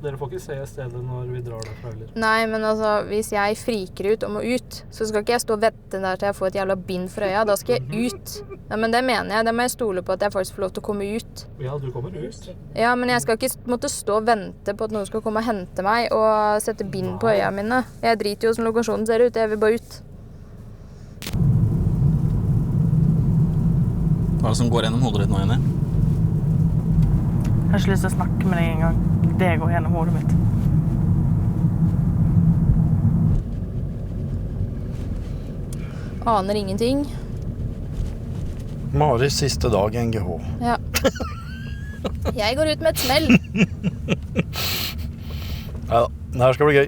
Dere får ikke se stedet når vi drar derfra heller. Nei, men altså, hvis jeg friker ut og må ut, så skal ikke jeg stå og vente der til jeg får et jævla bind for øya. Da skal jeg ut. Ja, men det mener jeg. Det må jeg stole på at jeg faktisk får lov til å komme ut. Ja, du kommer ut. Ja, men jeg skal ikke måtte stå og vente på at noen skal komme og hente meg og sette bind på øya mine. Jeg driter jo som lokasjonen ser ut. Jeg vil bare ut. Hva er det som går gjennom hodet ditt nå, Jenny? Jeg har ikke lyst til å snakke med deg en gang. Det går gjennom hodet mitt. Aner ingenting. Maris siste dag i NGH. Ja. Jeg går ut med et smell. Ja, det her skal bli gøy.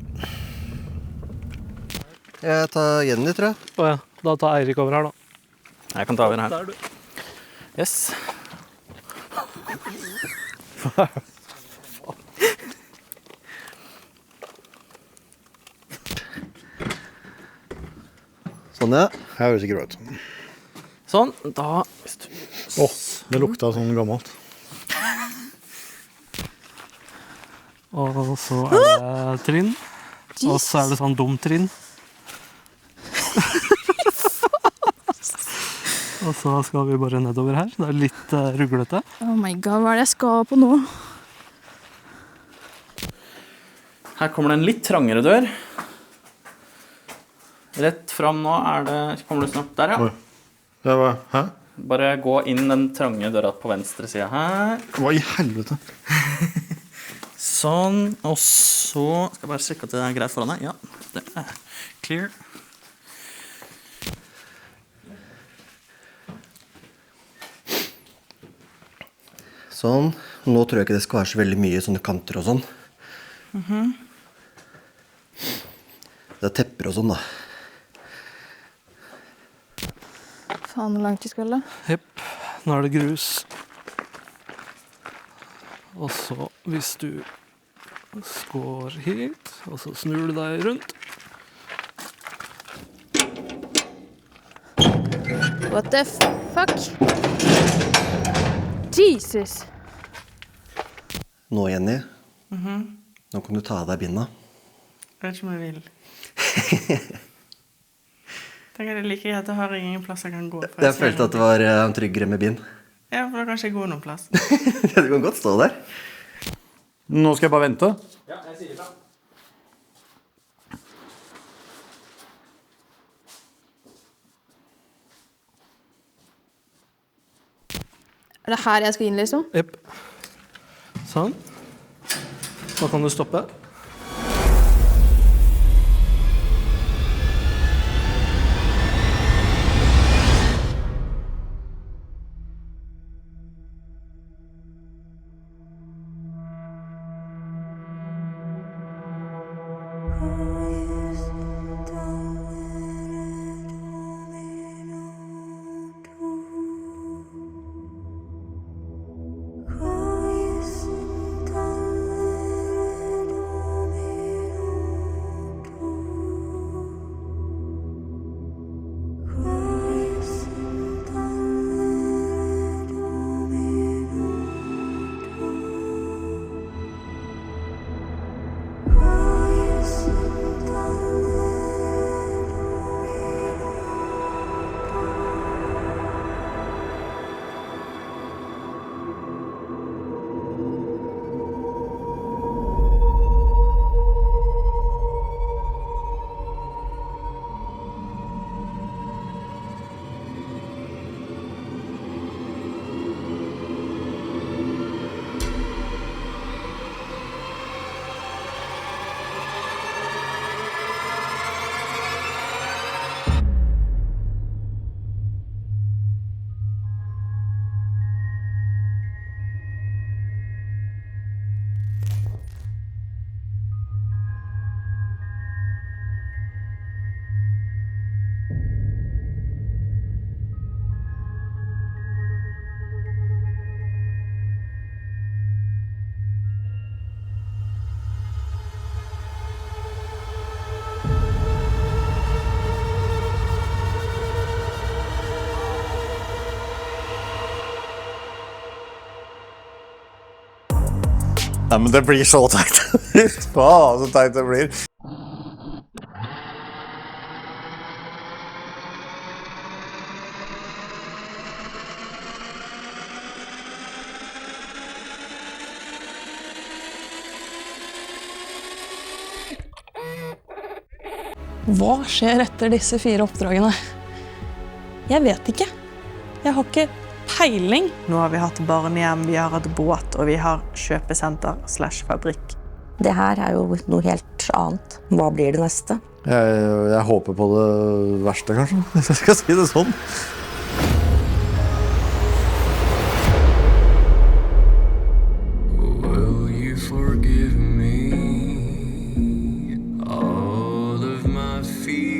Jeg tar Jenny, tror jeg. Åja, da tar Eirik over her da. Jeg kan ta over her. Der du. Yes. Sånn, ja. Her høres ikke bra ut. Sånn, da... Det lukta sånn gammelt. Og så det trinn. Og så det sånn dum trinn. Og så skal vi bare nedover her. Det litt ruglete. Oh my god, hva det jeg skal på nå? Her kommer det en litt trangere dør. Rett fram nå det... Kommer du snart? Der, ja. Oi. Det var... Hæ? Bare gå inn den trange døra på venstre siden her. Hva i helvete? Sånn, og så skal jeg bare sjekke at det greit foran deg. Ja, det clear. Sånn. Nå tror jeg ikke det skal være så veldig mye sånne kanter og sånn. Det tepper og sånn, da. Faen, hvor langt vi skal da? Jepp, nå det grus. Og så hvis du går hit, og så snur du deg rundt. What the fuck? Jesus! Nå, Jenny. Nå kan du ta av deg binda. Jeg vet ikke om jeg vil. Tenker det like greit, jeg har ingen plass jeg kan gå. Jeg følte at det var tryggere med bind. Ja, for da kan ikke jeg gå noen plass. Du kan godt stå der. Nå skal jeg bare vente. Ja, jeg sier det bra. Det her jeg skal inn, liksom? Jepp. Sånn. Nå kan du stoppe. Nei, men det blir så teit. Faen, så teit det blir. Hva skjer etter disse 4 oppdragene? Jeg vet ikke. Jeg har ikke peiling. Nå har vi hatt barnehjem, vi har hatt båt, og vi har kjøpesenter/fabrikk. Det her jo noe helt annet. Hva blir det neste? Jeg håper på det verste, kanskje, hvis jeg skal si det sånn. Will you forgive me all of my fears?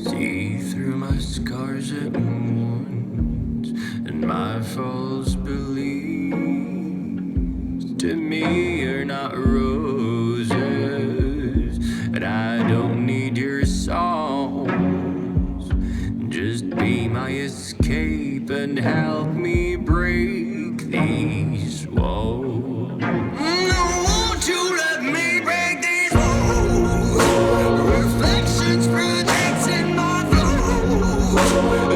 See through my scars at once and my false beliefs. To me you're not roses, and I don't need your songs. Just be my escape and help me break these walls. No, won't you let me break these walls? Reflections projecting my flaws.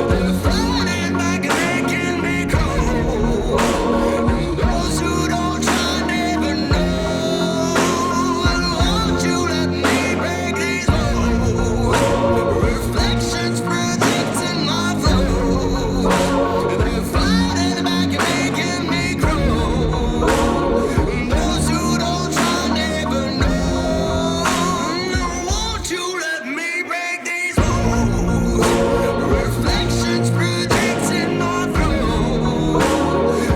They're floating back and making me cold. And those who don't try never know. Won't you let me break these walls? Reflections projecting my flaws. They're floating back and making me cold. And those who don't try never know. No, won't you let me break these walls? Reflections projecting my flaws.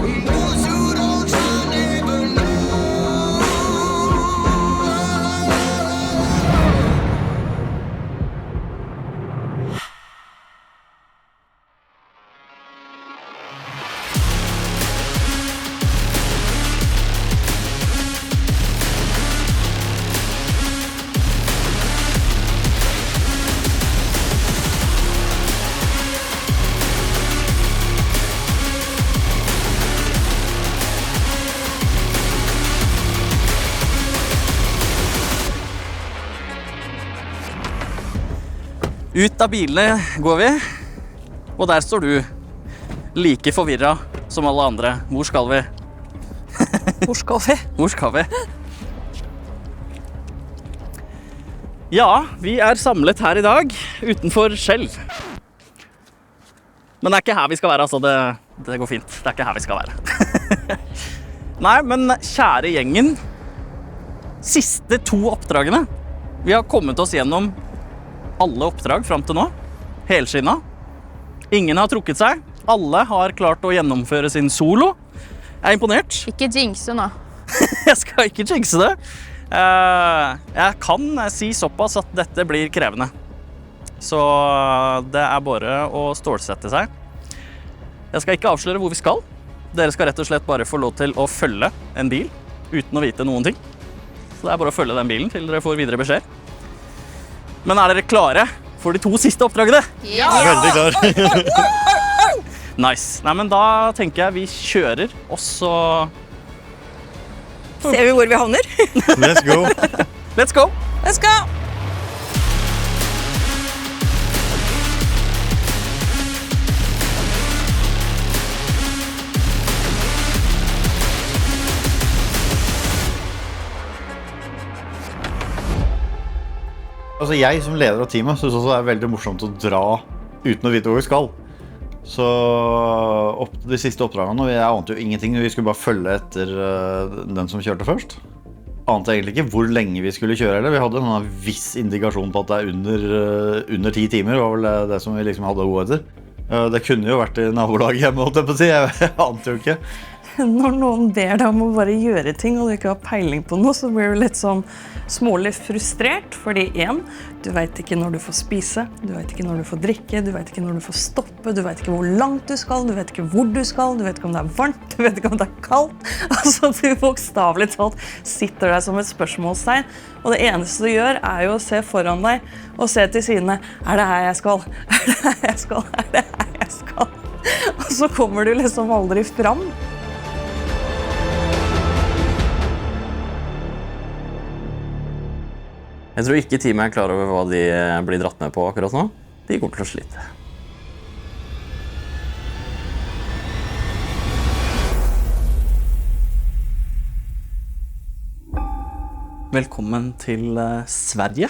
And those who don't try never know. Ut av bilene går vi, og der står du, like forvirret som alle andre. Hvor skal vi? Hvor skal vi? Hvor skal vi? Ja, vi samlet her i dag, utenfor Shell. Men det ikke her vi skal være, altså. Det går fint. Det ikke her vi skal være. Nei, men kjære gjengen, siste 2 oppdragene. Vi har kommet oss gjennom alle oppdrag frem til nå, helskinna. Ingen har trukket seg. Alle har klart å gjennomføre sin solo. Jeg imponert. Ikke jinxe nå. Jeg skal ikke jinxe det. Jeg kan si såpass at dette blir krevende. Så det bare å stålsette seg. Jeg skal ikke avsløre hvor vi skal. Dere skal rett og slett bare få lov til å følge en bil uten å vite noen ting. Så det bare å følge den bilen til dere får videre beskjed. Men dere klare for de 2 siste oppdragene? Ja! Veldig klar. Nice. Nei, men da tenker jeg vi kjører, og så Ser vi hvor vi havner? Let's go. let's go! Let's go! Altså, jeg som leder av teamet synes også det veldig morsomt å dra uten å vite hvor vi skal. Så de siste oppdragene, jeg ante jo ingenting. Vi skulle bare følge etter den som kjørte først. Ante egentlig ikke hvor lenge vi skulle kjøre, eller vi hadde en viss indikasjon på at det under 10 timer, var vel det som vi liksom hadde å gå etter. Det kunne jo vært i nabolaget hjemme, holdt jeg på å si. Jeg ante jo ikke. Når noen ber deg om å bare gjøre ting, og du ikke har peiling på noe, så blir du litt sånn smålig frustrert, fordi 1, du vet ikke når du får spise, du vet ikke når du får drikke, du vet ikke når du får stoppe, du vet ikke hvor langt du skal, du vet ikke hvor du skal, du vet ikke om det varmt, du vet ikke om det kaldt. Altså, du bokstavelig talt sitter der som et spørsmålstegn, og det eneste du gjør jo å se foran deg og se til sidene. Det her jeg skal? Det her jeg skal? Det her jeg skal? Og så kommer du liksom aldri fram. Jeg tror ikke teamet er klar over hva de blir dratt med på akkurat nå. De går til å slite. Velkommen til Sverige.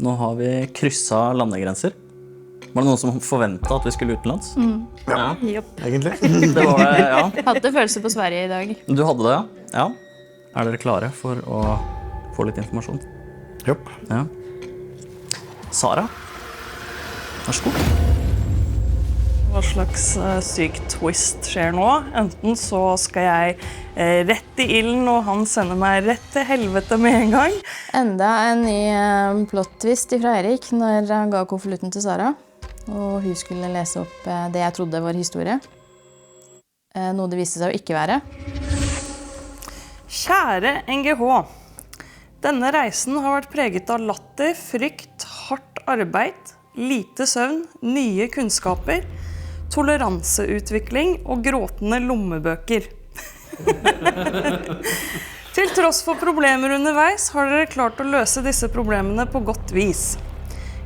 Nå har vi krysset landegrenser. Var det noen som forventet at vi skulle utenlands? Ja, Egentlig. det var det, ja. Hadde følelse på Sverige i dag. Du hadde det, ja? Ja. Er dere klare for å få litt informasjon? Jopp. Ja. Sara, vær så god. Hva slags syk twist skjer nå? Enten så skal jeg rett i ilden, og han sender meg rett til helvete med en gang. Enda en ny plot-twist fra Erik når han ga konvolutten til Sara. Og hun skulle lese opp det jeg trodde var historie. Noe det viste seg å ikke være. Kjære NGH. Denne reisen har vært preget av latter, frykt, hardt arbeid, lite søvn, nye kunnskaper, toleranseutvikling og gråtende lommebøker. Til tross for problemer underveis har dere klart å løse disse problemene på godt vis.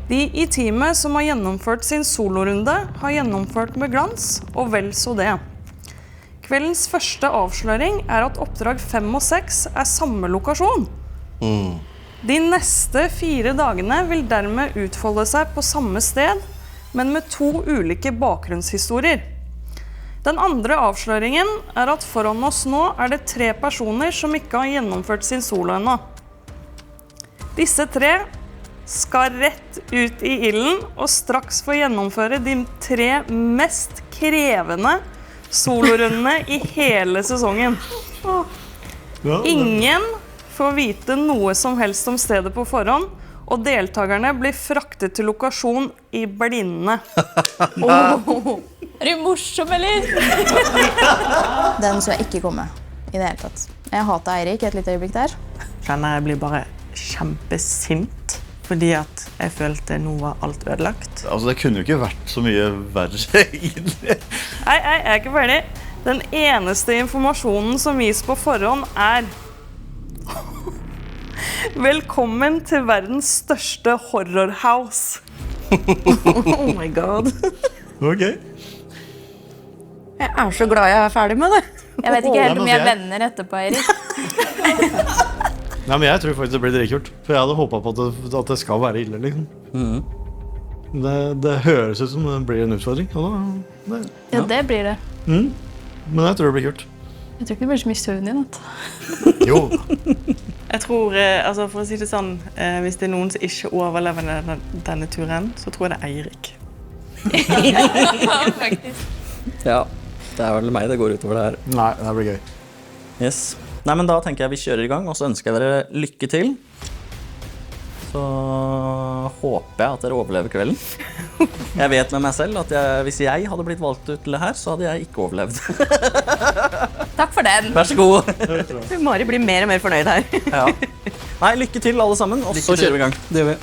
De i teamet som har gjennomført sin solorunde har gjennomført med glans, og vel så det. Kveldens første avsløring er at oppdrag 5 og 6 er samme lokasjon. De neste 4 dagene vil dermed utfolde seg på samme sted, men med 2 ulike bakgrunnshistorier. Den andre avsløringen er at foran oss nå er det 3 personer som ikke har gjennomført sin solo ennå. Disse 3 skal rett ut i ilden og straks få gjennomføre de 3 mest krevende solorundene i hele sesongen. Ingen får vite noe som helst om stedet på forhånd, og deltakerne blir fraktet til lokasjon i blinde. Er du morsom, eller? Den så jeg ikke komme i det hele tatt. Jeg hatet Eirik et lite øyeblikk der. Kjenner jeg blir bare kjempesint, fordi at jeg følte nå var alt ødelagt. Altså, det kunne jo ikke vært så mye verre, egentlig. Nei, jeg er ikke ferdig. Den eneste informasjonen som gis på forhånd er velkommen til verdens største horrorhouse. Oh my god. Ok. Jeg er så glad jeg er ferdig med det. Jeg vet ikke helt om Nei, jeg men er venner etterpå, Eirik. Nei, men jeg tror faktisk det blir dritkult. For jeg hadde håpet på at det skal være ille, liksom. Det høres ut som det blir en utfordring. Og Ja, det blir det. men jeg tror det blir kult. Jeg tror ikke det blir så mye søvn i natt. Jo. Jeg tror, altså for å si det sånn, hvis det er noen som ikke overlever denne turen, så tror jeg det er Eirik. Ja, det er vel meg det går utover det her. Nei, det blir gøy. Yes. Nei, men da tenker jeg vi kjører i gang, og så ønsker jeg dere lykke til. Så håper jeg at dere overlever kvelden. Jeg vet med meg selv at hvis jeg hadde blitt valgt ut til det her, så hadde jeg ikke overlevd. Takk for den. Vær så god. Mari blir mer og mer fornøyd her. Ja. Nei, lykke til alle sammen, og så kjører vi i gang. Det gjør vi.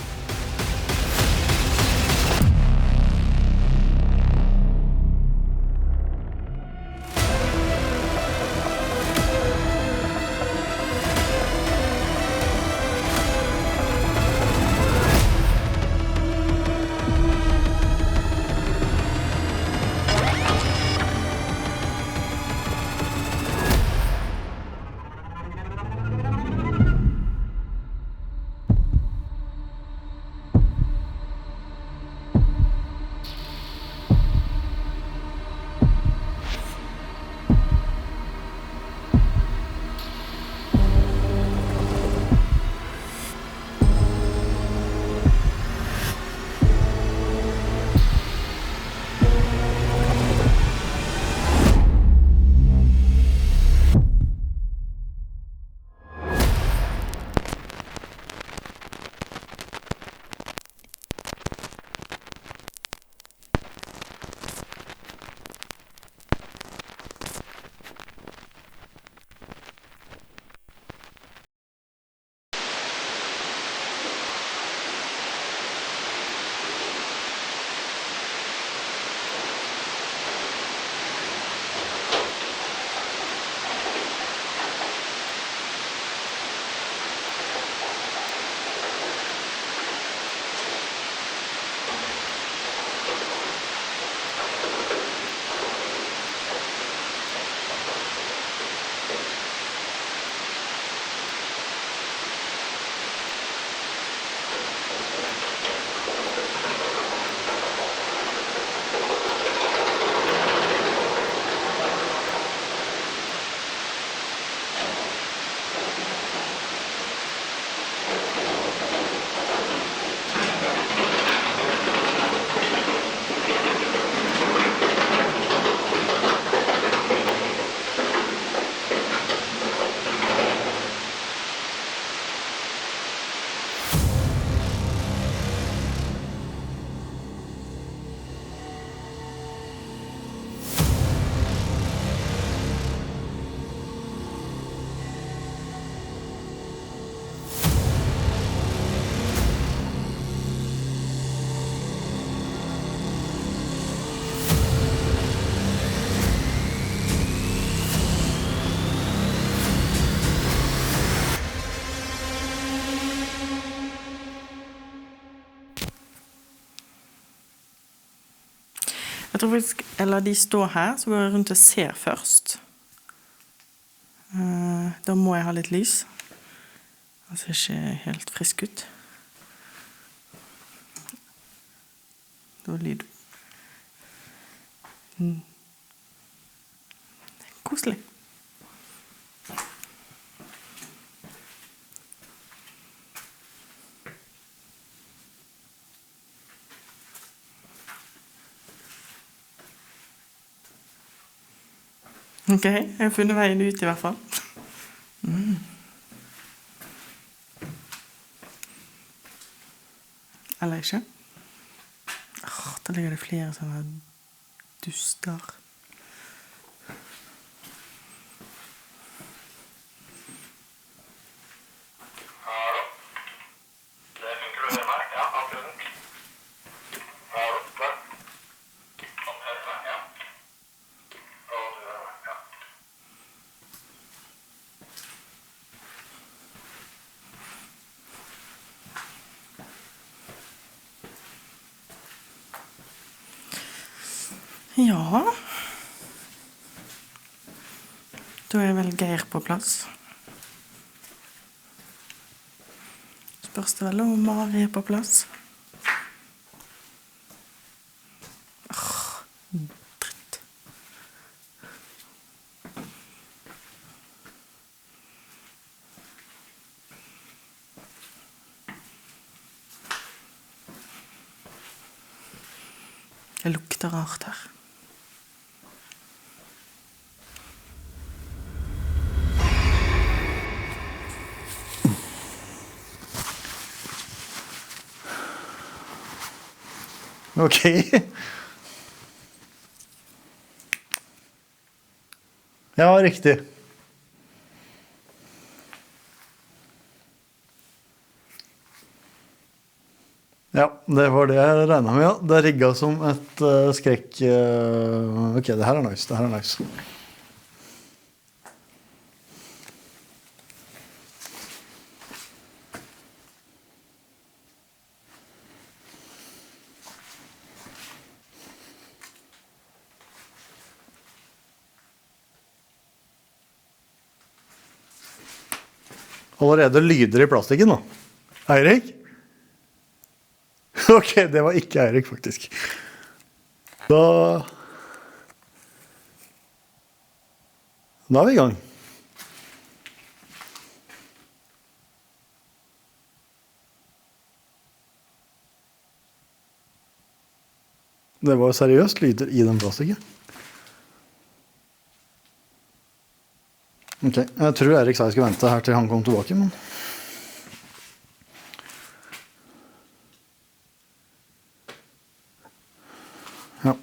Jeg tror faktisk, eller de står her, så går jeg rundt og ser først. Da må jeg ha litt lys. Det ser ikke helt frisk ut. Det var lyd. Koselig. Ok, jeg har funnet veien ut i hvert fall. Eller ikke. Da ligger det flere sånne duster. Hallo. Det funker du hører meg? Ja, absolutt. Hallo, der. Han hører meg, ja. Og du hører meg, ja. Ja. Da er vel Geir på plass. Spørs det vel om Mari er på plass. Dritt. Det lukter rart her. Ok. Ja, riktig. Ja, det var det jeg regnet med, ja. Det er rigget som et skrekk... Ok, det her er nice, det her er nice. Allerede lyder i plastikken da. Eirik? Ok, det var ikke Eirik faktisk. Da er vi i gang. Det var seriøst lyder i den plastikken. Ok, jeg tror Erik sa jeg skulle vente her til han kom tilbake, men... Ja.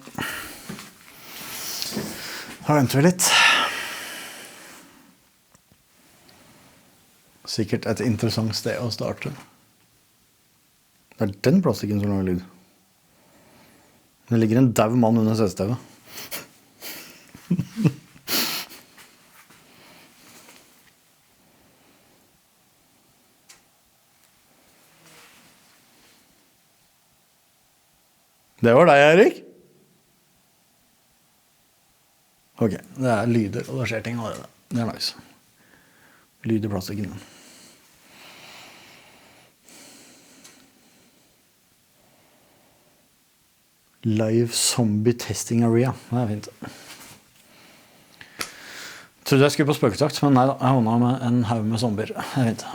Da venter vi litt. Sikkert et interessant sted å starte. Det er den plastikken som lager lyd. Det ligger en dau mann under CD-stevet. Det var deg, Erik. Ok, det er lyder, og det skjer ting allerede. Det er nice. Lyd i plastikken. Live Zombie Testing Area. Det er fint. Trodde jeg skulle på spøketakt, men nei da, jeg hånda med en haug med zombier. Det er fint.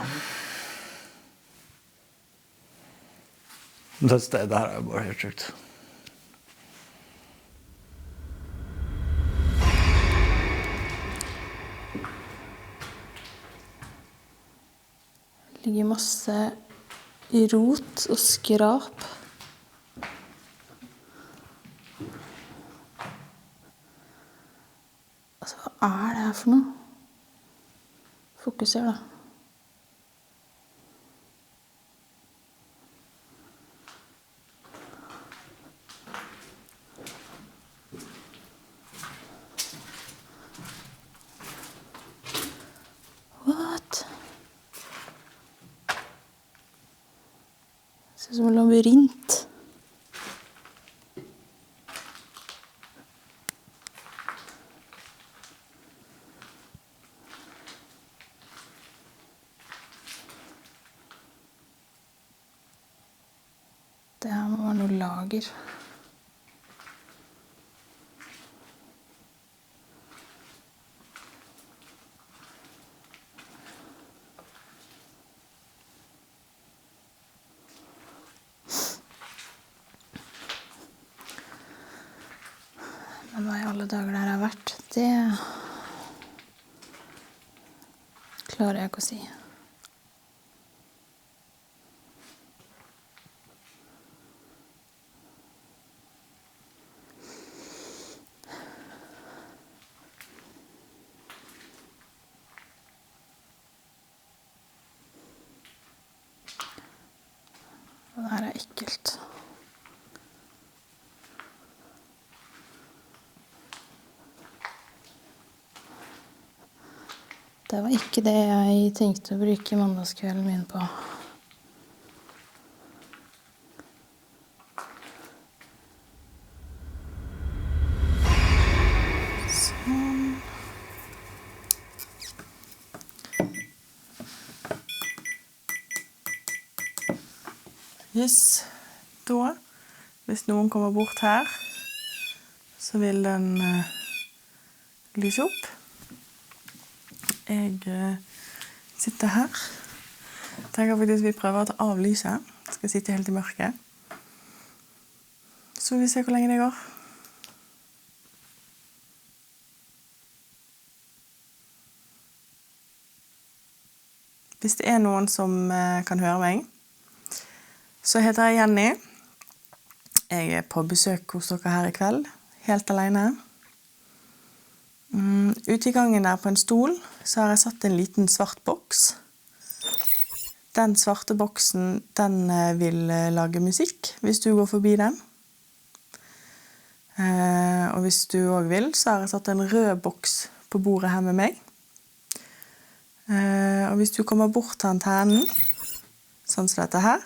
Det stedet her er jo bare helt sjukt. Det ligger masse rot og skrap. Altså, hva er det her for noe? Fokuser da. What? Det ser ut som en labyrint. Det her må være noe lager. Men hva i alle dager det her har vært, det klarer jeg ikke å si. Det her er ekkelt. Det var ikke det jeg tenkte å bruke mandagskvelden min på. Sånn. Yes. Da, hvis noen kommer bort her, så vil den lyse opp. Jeg sitter her. Tenker faktisk vi prøver å ta av lyset. Skal sitte helt i mørket. Så vi ser hvor lenge det går. Hvis det er noen som kan høre meg, så heter jeg Jenny. Jeg er på besøk hos dere her i kveld, helt alene. Ute i gangen der på en stol så har jeg satt en liten svart boks. Den svarte boksen, den vil lage musikk hvis du går forbi den. Og hvis du også vil, så har jeg satt en rød boks på bordet her med meg. Og hvis du kommer bort til antennen, sånn som dette her,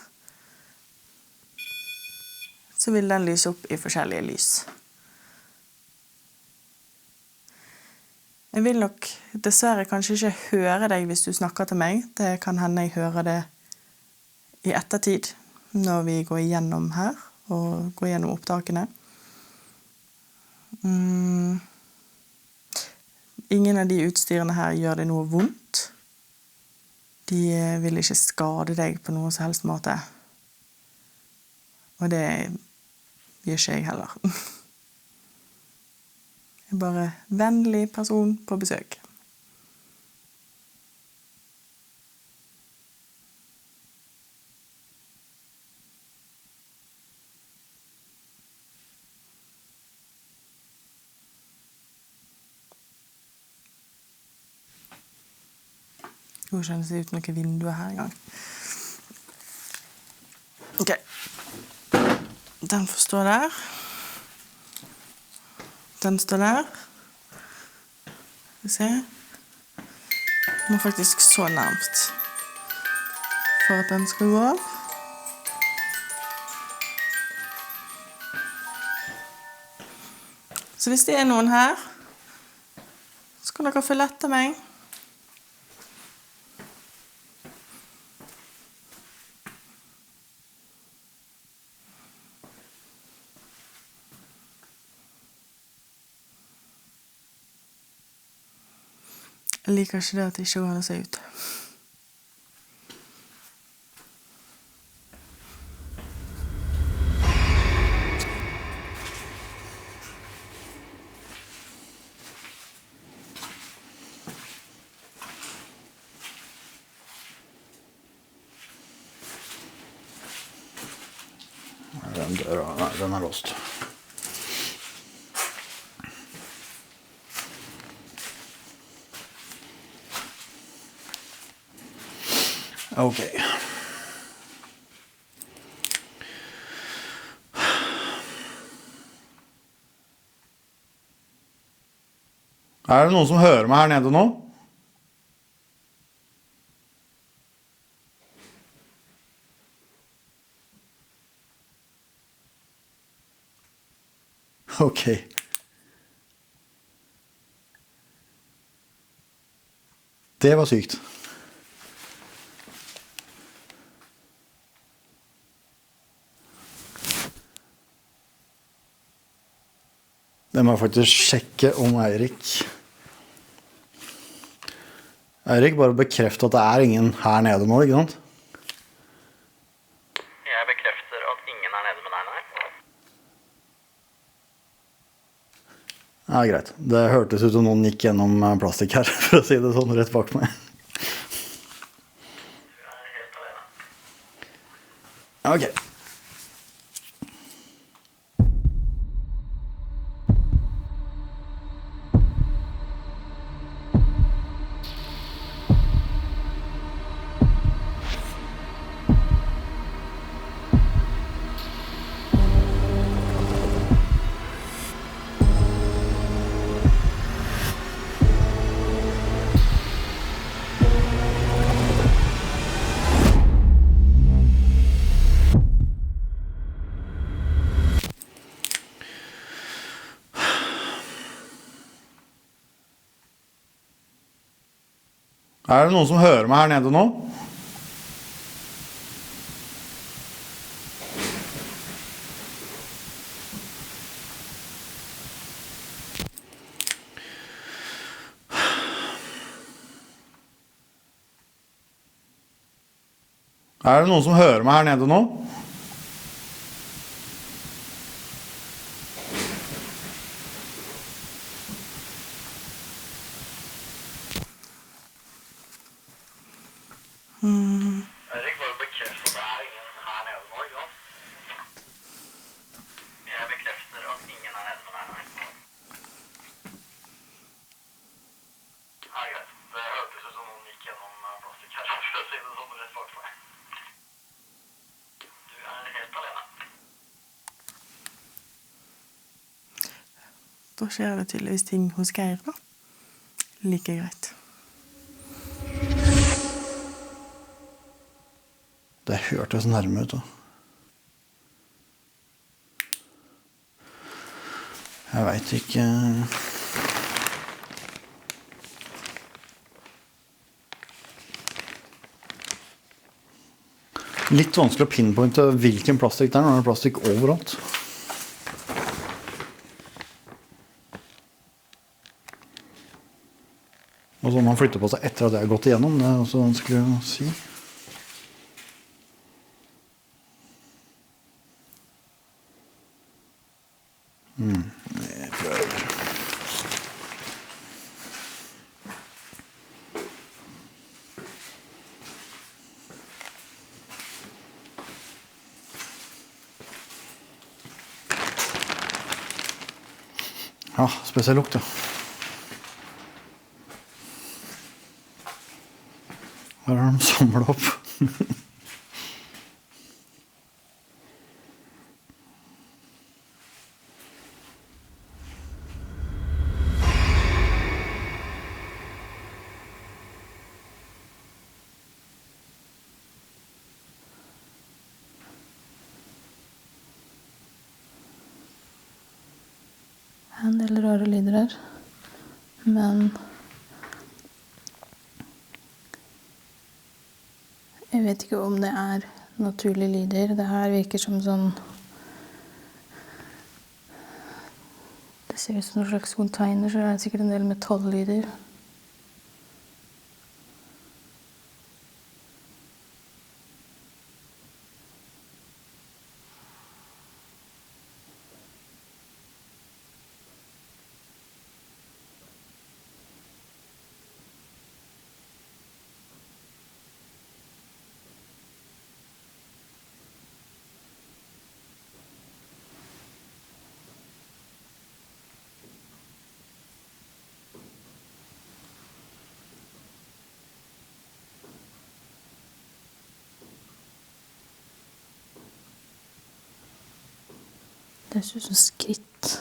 så vil den lyse opp i forskjellige lys. Jeg vil nok dessverre kanskje ikke høre deg hvis du snakker til meg. Det kan hende jeg hører det i ettertid, når vi går igjennom her, og går igjennom opptakene. Ingen av de utstyrene her gjør det noe vondt. De vil ikke skade deg på noen som helst måte. Og det gjør ikke jeg heller. Jeg er bare en vennlig person på besøk. Nå kjennes det ut noen vinduer her en gang. Ok. Den får stå der. Den står der. Vi ser. Den er faktisk så nærmest for at den skal gå av. Så hvis det er noen her, så kan dere følge etter meg. Jeg liker ikke det at det ikke går an å se ut. Den døra, nei, den er låst. Ok. Er det noen som hører meg her nede nå? Ok. Det var sykt. Jeg må faktisk sjekke om Eirik bare bekrefter at det ingen her nede nå, ikke sant? Jeg bekrefter at ingen nede med deg, nei. Ja, greit. Det hørtes ut som noen gikk gjennom plastikk her, for å si det sånn, rett bak meg. Ok. Det noen som hører meg her nede nå? Det noen som hører meg her nede nå? Erik, bare bekreft at det ingen her nede nå, ikke sant? Jeg bekrefter at ingen nede med deg, nei. Ja, greit. Det hørtes ut som noen gikk gjennom plastikk her, for å si det sånn rett bak for meg. Du helt alene. Da skjer det tydeligvis ting hos Geir, da. Like greit. Det hørtes nærme ut da. Jeg vet ikke. Litt vanskelig å pinpointe hvilken plastikk det når det plastikk overalt. Og så om man flytter på seg etter at jeg har gått igjennom, det også vanskelig å si. Jeg prøver. Ja, spesiell lukt, ja. Her har de samlet opp. En del rare lyder her, men jeg vet ikke om det naturlige lyder. Det her virker som sånn, det ser ut som noen slags container, så det sikkert en del metalllyder. Det ser ut som skritt.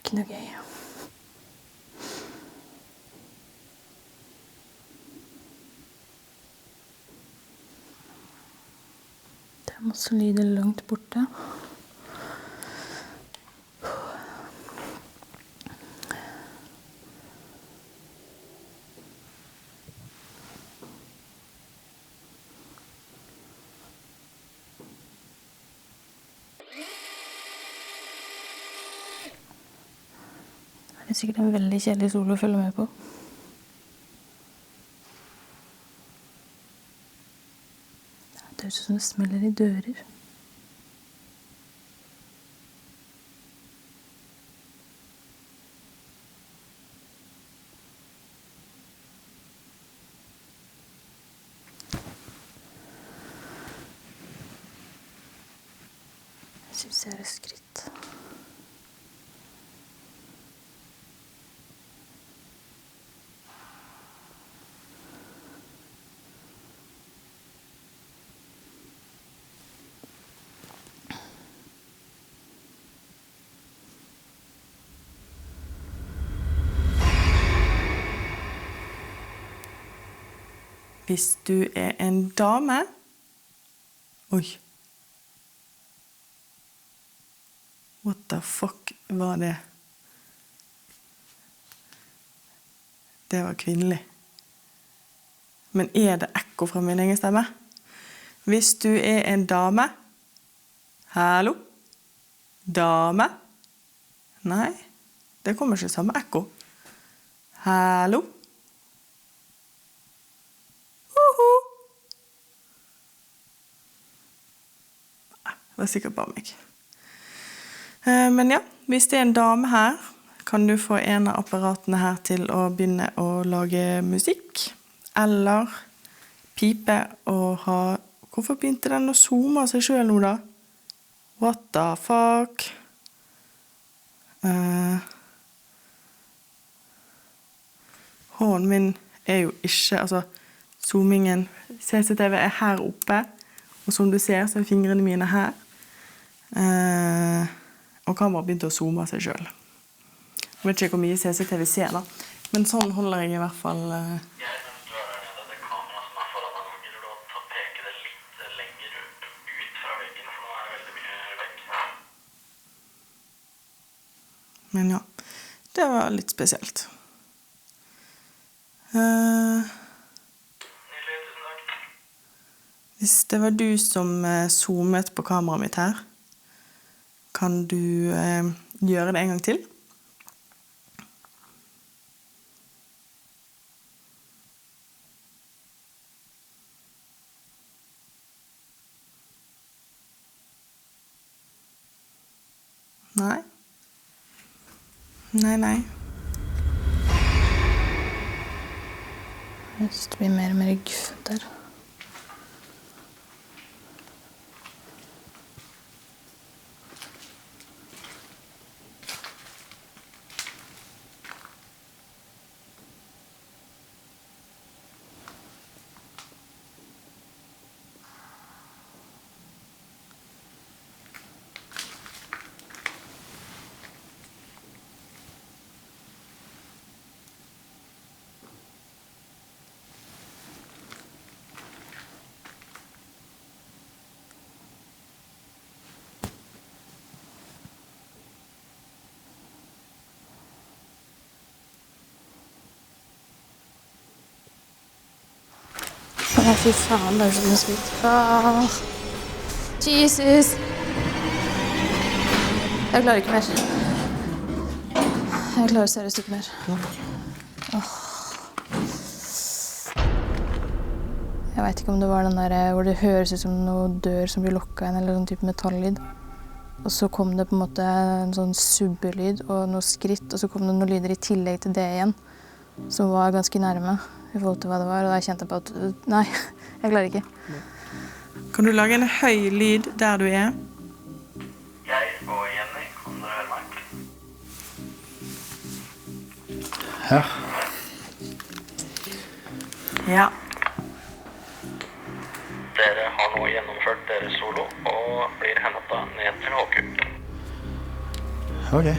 ikke noe gøy. Det er masse lyder langt borte. Det er sikkert en veldig kjedelig solo å følge med på. Det høres ut som det smeller i dører. Jeg synes jeg er skritt. Hvis du er en dame... Oi. What the fuck var det? Det var kvinnelig. Men er det ekko fra min egen stemme? Hvis du er en dame... Hallo? Dame? Nei, det kommer ikke samme ekko. Hallo? Det var sikkert bare meg. Men ja, hvis det er en dame her, kan du få en av apparatene her til å begynne å lage musikk. Eller pipe og ha... Hvorfor begynte den å zoome av seg selv nå da? What the fuck? Hånden min er jo ikke... Altså, zoomingen... CCTV er her oppe. Og som du ser, så er fingrene mine her. Og kameraet begynte å zoome av seg selv. Jeg vet ikke hvor mye CCTV ser da. Men sånn holder jeg i hvert fall... Jeg synes du er der nede, det kameraet som er foran deg nå, gidder du å peke det litt lenger ut fra veggen, for nå er det veldig mye vegg. Men ja, det var litt spesielt. Hvis det var du som zoomet på kameraet mitt her, kan du gjøre det en gang til? Nei. Nei. Jeg synes det blir mer og mer guffent der. Å, fy faen, det er så skritt. Åh, Jesus! Jeg klarer ikke mer. Jeg klarer seriøst ikke mer. Åh. Jeg vet ikke om det var den der hvor det høres ut som noe dør som blir lukket inn, eller sånn type metallyd. Og så kom det på en måte en sånn subbelyd og noe skritt, og så kom det noen lyder i tillegg til det igjen, som var ganske nærme i forhold til hva det var, og da kjente jeg på at nei, jeg klarer ikke. Kan du lage en høy lyd der du er? Jeg og Jenny, kan dere høre meg? Ja. Ja. Dere har nå gjennomført deres solo og blir hentet ned til HQ. Ok.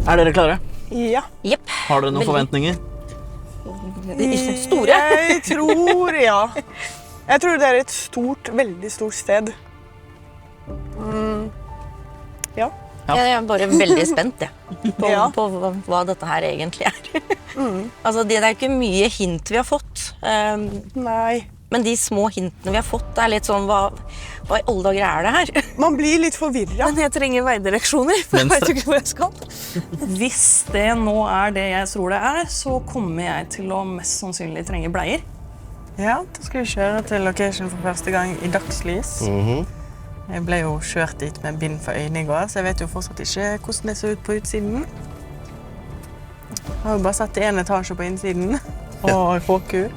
Er dere klare? Ja. Jepp. Har dere noen forventninger? Store. Jeg tror, ja. Jeg tror det er et stort, veldig stort sted. Ja. Jeg er bare veldig spent på, Ja. på hva dette her egentlig er. Altså, det er ikke mye hint vi har fått. Nei. Men de små hintene vi har fått, er litt sånn, hva i alle dager er det her? Man blir litt forvirret. Men jeg trenger veidireksjoner, for jeg vet Venstre. jo ikke hvor jeg skal. Hvis det nå er det jeg tror det er, så kommer jeg til å mest sannsynlig trenge bleier. Ja, da skal vi kjøre til location for første gang i dagslys. Jeg ble jo kjørt dit med bind for øynene i går, så jeg vet jo fortsatt ikke hvordan det ser ut på utsiden. Jeg har jo bare sett en etasje på innsiden, og HQ.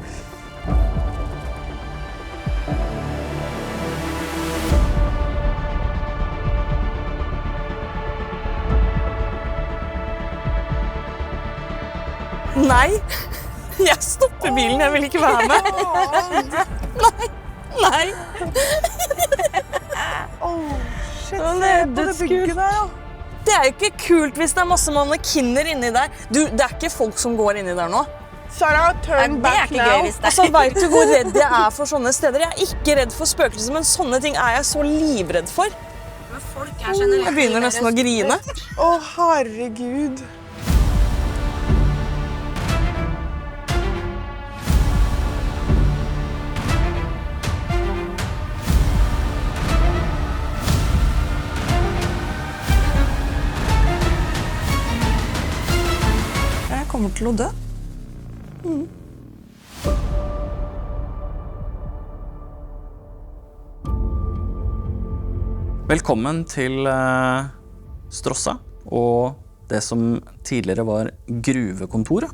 Nei, jeg stopper bilen, jeg vil ikke være med. Nei. Shit, Det er dødskult. Det er jo ikke kult hvis det er masse mannekinner inni der. Det er ikke folk som går inni der nå. Sarah, Nei, turn det er back ikke gøy now. hvis det Altså, vet du hvor redd jeg er for sånne steder? Jeg er ikke redd for spøkelser, men sånne ting er jeg så livredd for. Jeg begynner nesten å grine. Å, herregud. Jeg kommer til å dø. Velkommen til Strossa og det som tidligere var gruvekontoret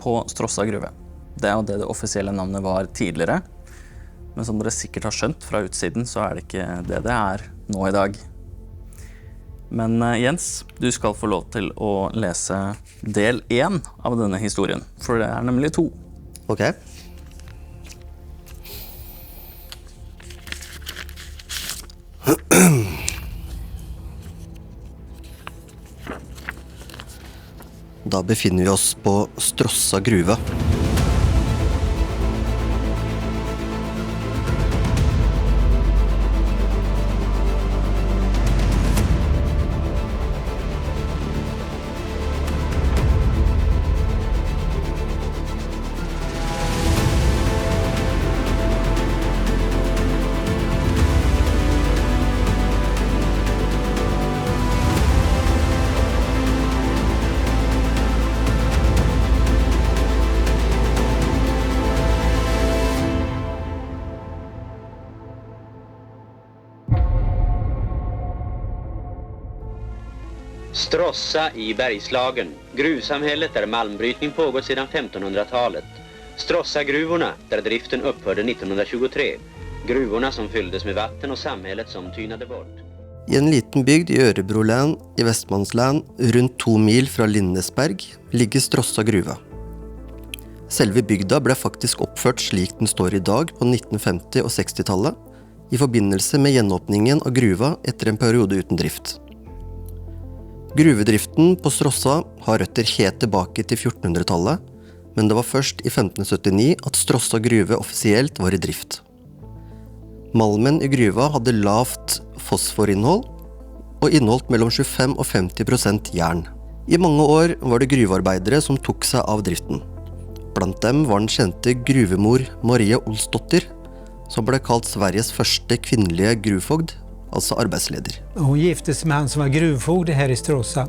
på Strossa gruve. Det er jo det offisielle navnet var tidligere, men som dere sikkert har skjønt fra utsiden, så er det ikke det det er nå i dag. Men Jens, du skal få lov til å lese del 1 av denne historien, for det er nemlig 2. Ok. Da befinner vi oss på Strossa gruve. Strossa i Bergslagen. Gruvsamhället där malmbrytning pågått sedan 1500-talet. Strossa-gruvorna där driften upphörde 1923. Gruvorna som fylldes med vatten och samhället som tynade bort. I en liten bygd i Örebro län i Vestmannsland, rundt 2 mil fra Lindesberg, ligger Strossa gruve. Selve bygda ble faktisk oppført slik den står i dag på 1950- og 60-tallet, i forbindelse med gjenåpningen av gruva etter en periode uten drift. Gruvedriften på Strossa har røtter helt tilbake til 1400-tallet, men det var først i 1579 at Strossa gruve offisielt var i drift. Malmen i gruva hadde lavt fosforinnhold og inneholdt mellom 25 og 50% jern. I mange år var det gruvearbeidere som tok seg av driften. Blant dem var den kjente gruvemor Maria Olsdotter, som ble kalt Sveriges første kvinnelige gruvfogd, alltså arbeidsleder. Hon gifte sig med han som var gruvfogde här i Strossa.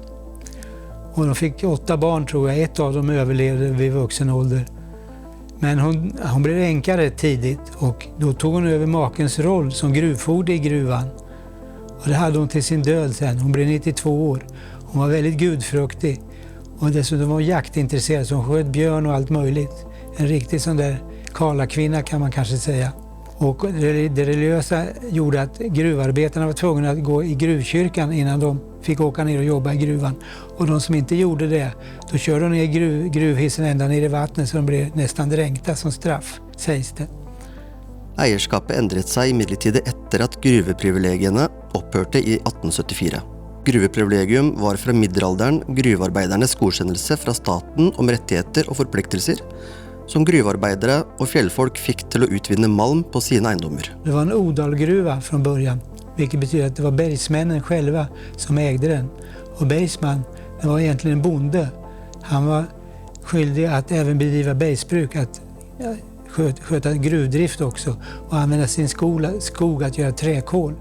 Och de fick 8 barn tror jag, ett av dem överlevde vid vuxen ålder. Men hon blev änkare tidigt och då tog hon över makens roll som gruvfogde i gruvan. Och det hade hon till sin död sen, hon blev 92 år. Hon var väldigt gudfruktig och dessutom var hon jaktintresserad så hon sköt björn och allt möjligt. En riktig sån där karlakvinna kan man kanske säga. Och det religiösa gjorde att gruvarbetarna var tvungna att gå i gruvkyrkan innan de fick åka ner och jobba i gruvan. Och de som inte gjorde det, då körde de ner gruvhissen ända ner i vattnet så de blev nästan dränkta som straff, sägs det. Eierskapet endret seg imidlertid etter at gruveprivilegiene opphørte i 1874. Gruveprivilegium var fra middelalderen gruvearbeidernes godkjennelse fra staten om rettigheter og forpliktelser, som gruvearbeidere og fjällfolk fick till att utvinna malm på sina eiendommer. Det var en odalgruva från början, vilket betyder att det var bergsmännen själva som ägde den. Och bergsman, det var egentligen en bonde. Han var skyldig att även bedriva bergsbruk, att sköta gruvdrift också och använda sin skog att göra träkol.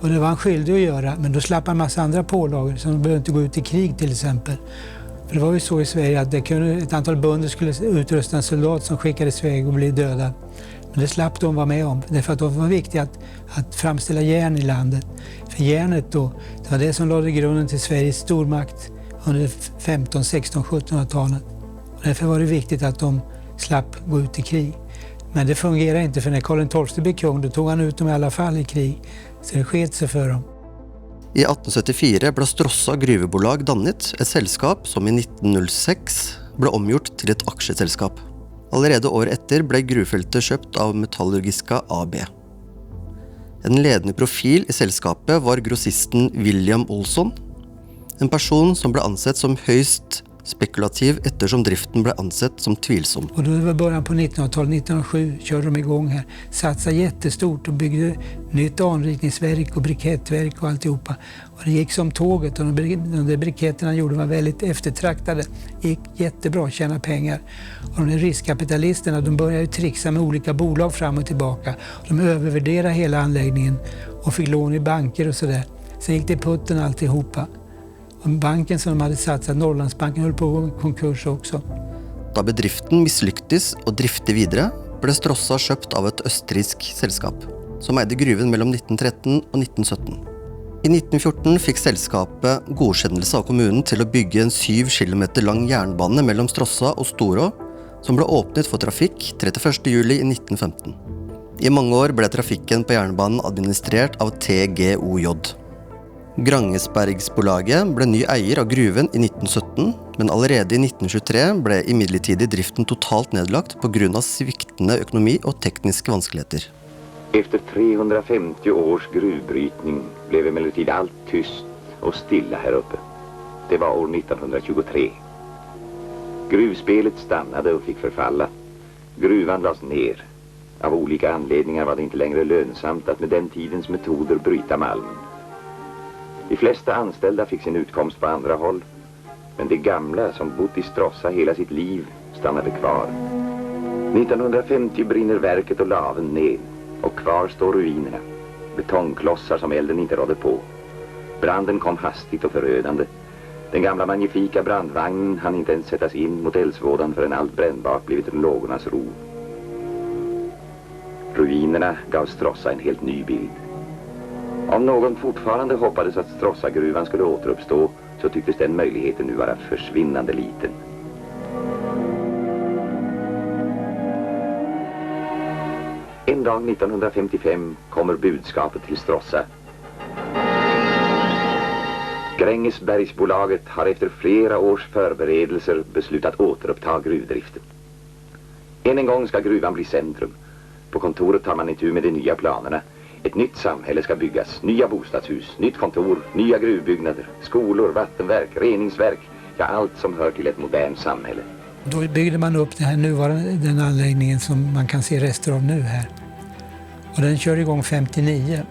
Och det var han skyldig att göra, men då slapp han massa andra pålagor, som de behövde inte gå ut i krig till exempel. För det var ju så i Sverige att ett antal bönder skulle utrusta en soldat som skickades iväg och bli dödad. Men det slapp de vara med om, därför att det var viktigt att framställa järn i landet. För järnet då, det var det som lade grunden till Sveriges stormakt under 15, 16, 1700-talet. Och därför var det viktigt att de slapp gå ut i krig. Men det fungerar inte, för när Karl XII blev kung, då tog han ut dem i alla fall i krig. Så det sket sig för dem. I 1874 ble Stråssa gruvebolag dannet, et selskap som i 1906 ble omgjort til et aksjeselskap. Allerede år etter ble gruvefeltet kjøpt av Metallurgiska AB. En ledende profil i selskapet var grossisten William Olsson, en person som ble ansett som høyst spekulativ eftersom driften ble ansett som tvilsom. Och då var det början på 1900-talet, 1907 körde de igång här. Satsade jättestort och byggde nytt anrikningsverk och brikettverk och alltihopa. Och det gick som tåget, och de där briketterna gjorde var väldigt eftertraktade. Gick jättebra att tjäna pengar. Och de där riskkapitalisterna, de började ju trixa med olika bolag fram och tillbaka. De övervärderade hela anläggningen och fick lån i banker och sådär. Sen gick det putten alltihopa. Banken som de hade satsat, Norrlandsbanken, höll på att gå i konkurs också. Da bedriften mislyktes å drifte videre, ble Stråssa kjøpt av et østerriksk selskap, som eide gruven mellom 1913 og 1917. I 1914 fikk selskapet godkjennelse av kommunen til å bygge en 7 kilometer lang jernbane mellom Stråssa og Storå, som ble åpnet for trafikk 31. juli i 1915. I mange år ble trafikken på jernbanen administrert av TGOJ. Grängesbergsbolaget ble ny eier av gruven i 1917, men allerede i 1923 ble imidlertid driften totalt nedlagt på grunn av sviktende økonomi og tekniske vanskeligheter. Efter 350 års gruvbrytning blev emellertid allt tyst och stilla här uppe. Det var år 1923. Gruvspelet stannade och fick förfalla. Gruvan lades ner. Av olika anledningar var det inte längre lönsamt att med den tidens metoder bryta malmen. De flesta anställda fick sin utkomst på andra håll, men de gamla som bott i Stråssa hela sitt liv stannade kvar. 1950 brinner verket och laven ned, och kvar står ruinerna, betongklossar som elden inte rådde på. Branden kom hastigt och förödande. Den gamla magnifika brandvagnen hann inte ens sättas in mot eldsvådan förrän allt brännbart blivit lågornas ro. Ruinerna gav Stråssa en helt ny bild. Om någon fortfarande hoppades att Stråssagruvan skulle återuppstå, så tycktes den möjligheten nu vara försvinnande liten. En dag 1955 kommer budskapet till Stråssa. Grängesbergsbolaget har efter flera års förberedelser beslutat återuppta gruvdriften. Än en gång ska gruvan bli centrum. På kontoret tar man itu med de nya planerna. Ett nytt samhälle ska byggas, nya bostadshus, nytt kontor, nya gruvbyggnader, skolor, vattenverk, reningsverk, ja allt som hör till ett modernt samhälle. Då byggde man upp den anläggningen som man kan se rester av nu här. Och den körde igång 59.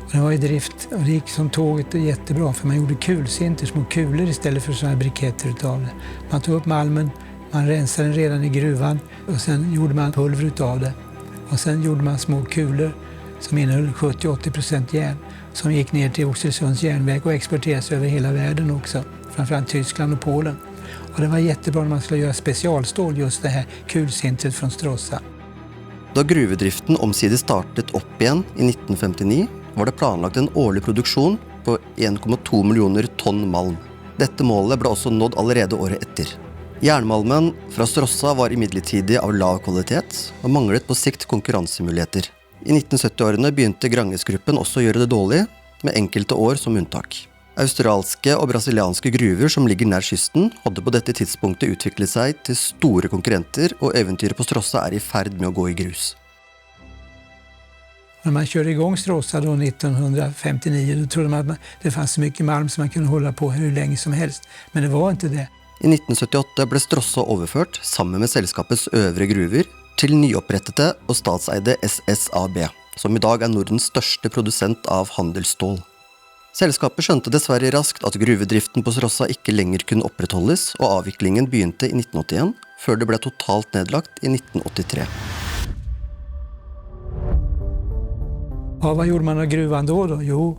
Och den var i drift och det gick som tåget och jättebra, för man gjorde kulsinter, små kulor istället för sådana här briketter utav det. Man tog upp malmen, man rensade den redan i gruvan och sen gjorde man pulver utav det. Och sen gjorde man små kulor som innehöll 70-80% järn som gick ner till Oxelösunds järnverk och exporterades över hela världen också, framförallt Tyskland och Polen. Och det var jättebra när man skulle göra specialstål, just det här kulsintret från Stråssa. Da gruvedriften omsider startet opp igjen i 1959, var det planlagt en årlig produksjon på 1,2 millioner tonn malm. Dette målet ble også nådd allerede året etter. Jernmalmen fra Stråssa var imidlertid av lav kvalitet og manglet på sikt konkurransemuligheter. I 1970-årene begynte Grängesgruppen også å gjøre det dårlig, med enkelte år som unntak. Australske og brasilianske gruver som ligger nær kysten hadde på dette tidspunktet utviklet seg til store konkurrenter, og eventyret på Stråssa er i ferd med å gå i grus. När man körde igång Stråssa då 1959 då trodde man att det fanns så mycket malm som man kunde hålla på hur länge som helst. Men det var inte det. I 1978 ble Stråssa overført, sammen med selskapets øvre gruver, til nyopprettede og statseide SSAB, som i dag Nordens største produsent av handelsstål. Selskapet skjønte dessverre raskt at gruvedriften på Stråssa ikke lenger kunne opprettholdes, og avviklingen begynte i 1981, før det ble totalt nedlagt i 1983. Ja, vad gjorde man av gruvan då? Jo,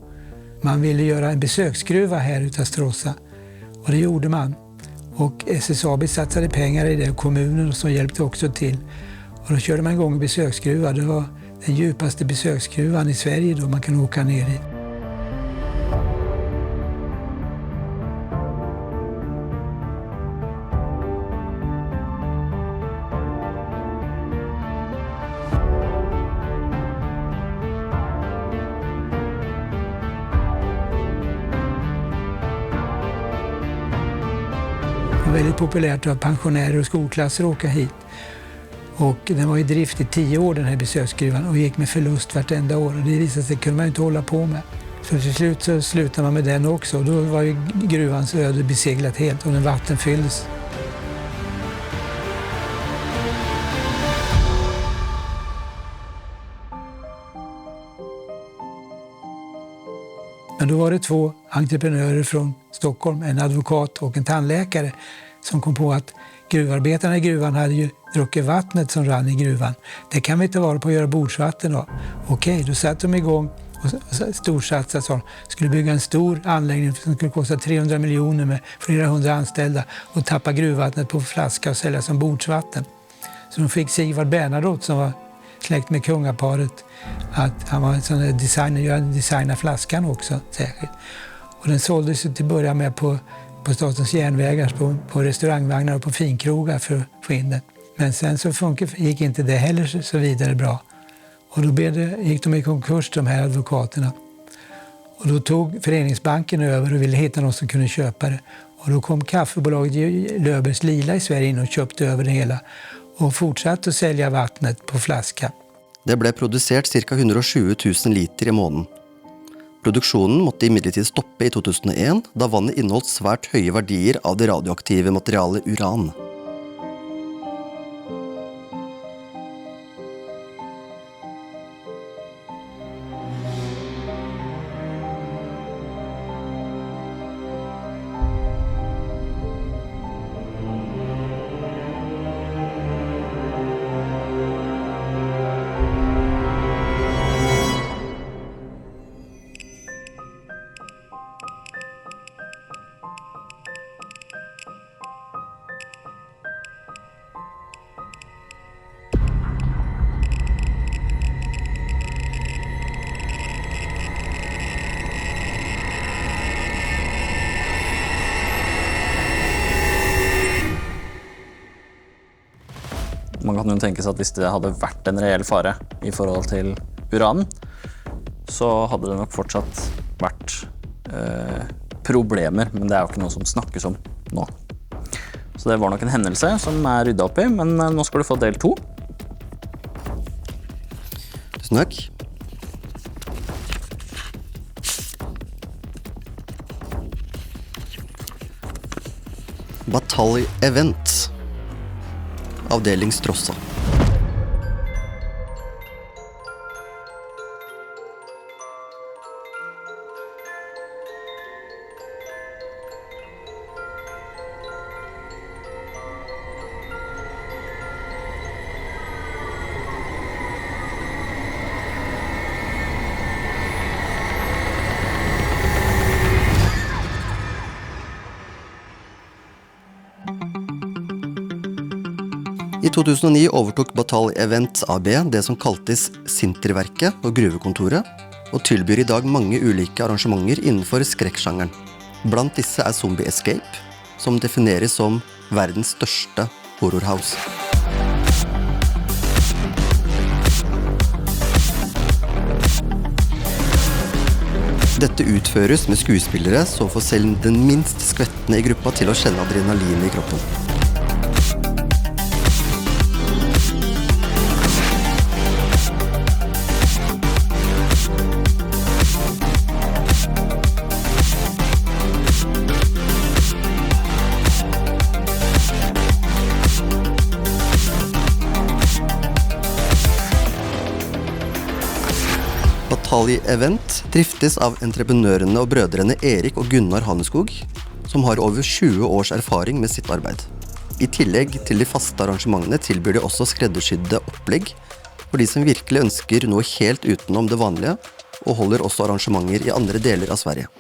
man ville göra en besöksgruva här utav Stråssa. Och det gjorde man. Och SSAB satsade pengar i det, kommunen som hjälpte också till. Och då körde man igång en besöksgruva. Det var den djupaste besöksgruvan i Sverige då man kan åka ner i. Det var väldigt populärt av pensionärer och skolklasser att åka hit. Och den var i drift i 10 år den här besöksgruvan och gick med förlust vartenda år. Och det visade sig kunde man inte hålla på med. Så till slut så slutade man med den också. Och då var ju gruvans öde beseglat helt och den vattenfylldes. Men då var det 2 entreprenörer från Stockholm, en advokat och en tandläkare, som kom på att gruvarbetarna i gruvan hade ju druckit vattnet som rann i gruvan. Det kan vi inte vara på att göra bordsvatten då. Okej, då satte de igång och storsatsade så. Skulle bygga en stor anläggning som skulle kosta 300 miljoner med flera hundra anställda och tappa gruvvattnet på flaska och sälja som bordsvatten. Så de fick Sigvard Bernadotte som var släkt med kungaparet att han var en sån där designer, designa flaskan också särskilt. Och den såldes till början med på Statens järnvägar, på restaurangvagnar och på finkrogar för att få in den. Men sen så gick inte det heller så vidare bra. Och då gick de i konkurs, de här advokaterna. Och då tog Föreningsbanken över och ville hitta någon som kunde köpa det. Och då kom kaffebolaget Löfbergs Lila i Sverige in och köpte över det hela. Och fortsatte att sälja vattnet på flaska. Det ble produsert ca. 120 000 liter i måneden. Produksjonen måtte imidlertid stoppe i 2001, da vannet inneholdt svært høye verdier av det radioaktive materialet uran. Man kan jo tenke seg at hvis det hadde vært en reell fare i forhold til uran, så hadde det nok fortsatt vært problemer, men det er jo ikke noe som snakkes om nå. Så det var nok en hendelse som ryddet opp i, men nå skal du få del 2. Tusen takk. Batalj Event. Avdeling Stråssa. I 2009 overtok Batalj Event AB det som kaltes Sinterverket og Gruvekontoret, og tilbyr i dag mange ulike arrangementer innenfor skrekksjangeren. Blant disse Zombie Escape, som defineres som verdens største horrorhouse. Dette utføres med skuespillere som får selv den minst skvettende i gruppa til å kjenne adrenalin i kroppen. Tali Event driftes av entreprenørene og brødrene Erik og Gunnar Haneskog, som har over 20 års erfaring med sitt arbeid. I tillegg til de faste arrangementene tilbyr de også skreddersydde opplegg for de som virkelig ønsker noe helt utenom det vanlige, og holder også arrangementer i andre deler av Sverige.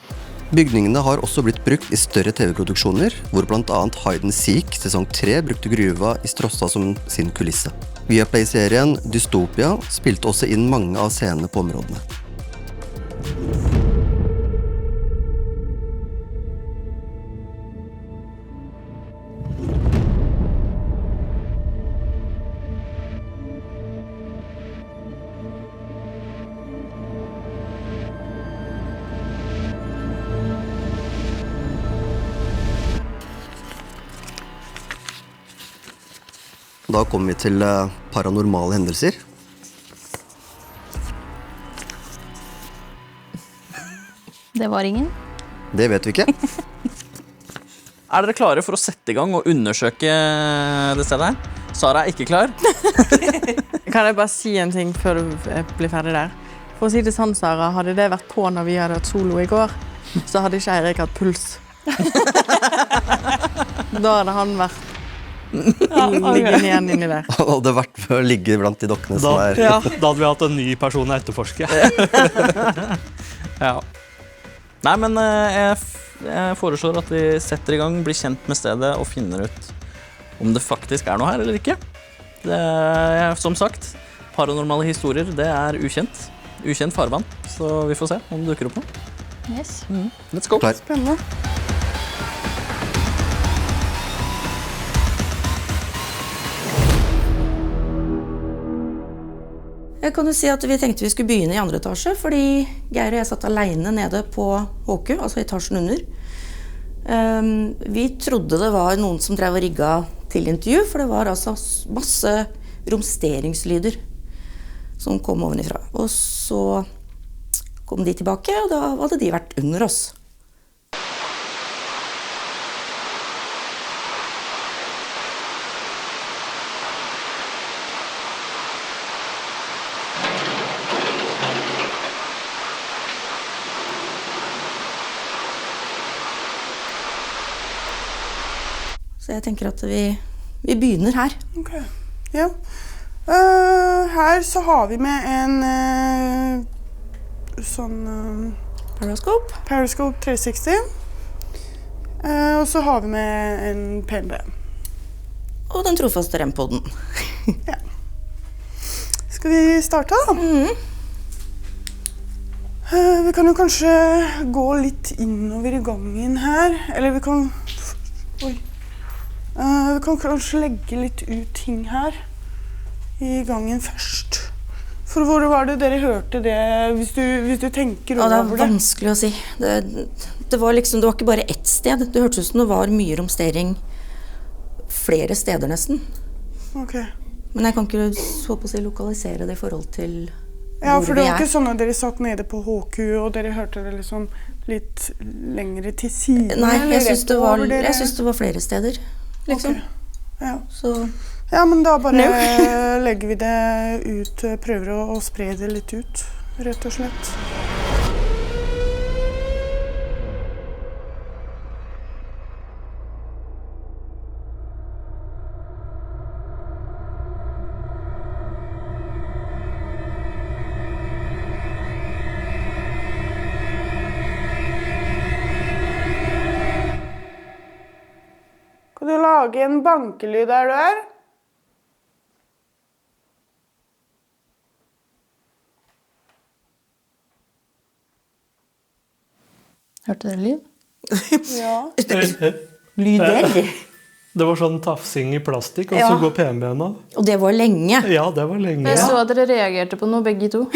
Bygningene har også blitt brukt i større TV-produksjoner, hvor blant annet Hide and Seek sesong 3 brukte gruva i Stråssa som sin kulisse. Viaplay-serien Dystopia spilte også inn mange av scenene på områdene. Da kommer vi til paranormale hendelser. Det var ingen. Det vet vi ikke. Er dere klare for å sette i gang og undersøke det stedet her? Sara er ikke klar. Kan jeg bare si en ting før du blir ferdig der? For å si det sånn, Sara, hadde det vært på når vi hadde hatt solo i går, så hadde ikke Eirik hatt puls. Da hadde han vært liggende igjen inni der. Han hadde vært for å ligge blant de dokkene som er... Da hadde vi hatt en ny person å etterforske. Ja. Nei, men jeg foreslår at vi setter i gang, blir kjent med stedet og finner ut om det faktisk er noe her eller ikke. Det er, som sagt, paranormale historier, det er ukjent. Ukjent farvann, så vi får se om det dukker opp noe. Yes. Let's go. Klar. Spennende. Jeg kan jo si at vi tenkte vi skulle begynne i andre etasje, fordi Geir og jeg satt alene nede på HQ, altså etasjen under. Vi trodde det var noen som drev og rigga til intervju, for det var altså masse romsteringslyder som kom ovenifra. Og så kom de tilbake, og da hadde de vært under oss. Så jeg tenker at vi begynner her. Ok, ja. Her så har vi med en sånn Periscope 360. Og så har vi med en PNB. Og den trofaste rem-podden. Ja. Skal vi starte da? Vi kan jo kanskje gå litt innover i gangen her. Eller vi kan... Oi. Vi kan kanskje legge litt ut ting her i gangen først. For hvor var det dere hørte det, hvis du tenker over det? Det er vanskelig å si. Det var liksom, det var ikke bare ett sted. Det hørtes ut som det var mye romstering flere steder nesten. Ok. Men jeg kan ikke så på å si lokalisere det i forhold til ja, hvor for det vi var er. ikke sånn at dere satt nede på HQ, og dere hørte det liksom litt lengre til siden? Nei, jeg synes det var flere steder. Liksom. Okay. Ja. Så... ja, men da bare legger vi det ut, prøver å spre det litt ut, rett og slett. Kan du lage en bankelyd der du er? Hørte dere lyd? Ja. Lyder? Det var sånn tafsing i plastikk, og Ja. så går PNB-en av. Og det var lenge. Ja, det var lenge. Jeg så at dere reagerte på noe, begge to.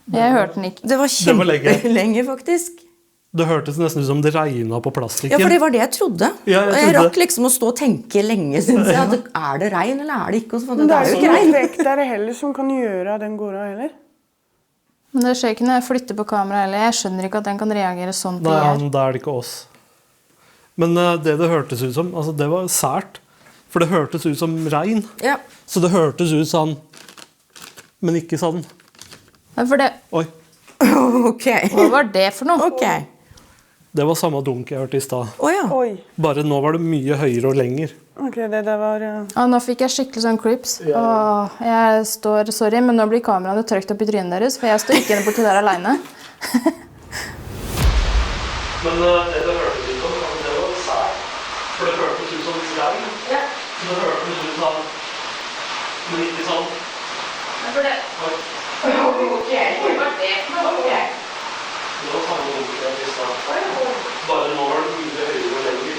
Jeg hørte den ikke. Det var Det var lenge. kjempelenge, faktisk. Det hørtes nesten ut som det regnet på plastikken. Ja, for det var det jeg trodde. Ja, Og jeg rakk liksom å stå og tenke lenge, synes jeg. At er det regn, eller er det ikke? Og så fant jeg Men ut, det er jo ikke ikke regn. noe vekk der heller som kan gjøre at den går av heller. Men det skjer ikke når jeg flytter på kamera heller. Jeg skjønner ikke at den kan reagere sånn til Nei, jeg. da er det ikke oss. Men det hørtes ut som, altså det var sært. For det hørtes ut som regn. Ja. Så det hørtes ut sånn, men ikke sånn. Ja, for det... Oi. Ok. Hva var det for noe? Ok. Det var samme dunk jeg hørte i stad. Åja. Oi. Bare nå var det mye høyere og lenger. Ok, det der var... Nå fikk jeg skikkelig sånn creeps. Jeg står, sorry, men nå blir kameraene trykt opp i trynet deres, for jeg står ikke inne borti der alene. Men det hørtes ut som, det var sært. For det hørtes ut som regn. Ja. Det hørtes ut som, men ikke sånn. Men for det... Ok, det var det. Ok. Det var samme dunk jeg hørte i stad. Bare nå var det mye høyere og lenger.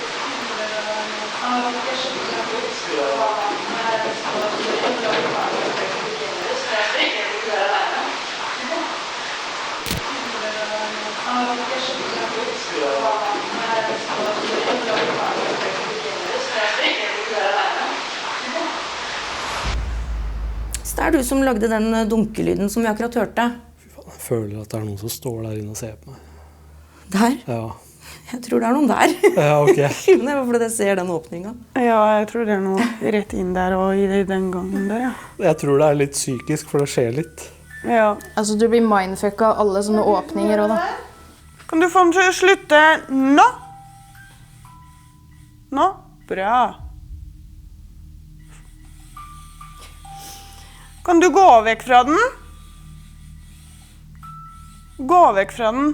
Så det er du som lagde den dunkelyden som vi akkurat hørte. Jeg føler at det er noen som står der inne og ser på meg. Der? Ja. Jeg tror det er noen der. Ja, ok. Det var fordi jeg ser den åpningen. Ja, jeg tror det er noe rett inn der og i den gangen der, ja. Jeg tror det er litt psykisk, for det skjer litt. Ja. Altså, du blir mindfucka av alle sånne åpninger også, da. Kan du få den til å slutte nå? Nå? Bra. Kan du gå vekk fra den? Gå vekk fra den.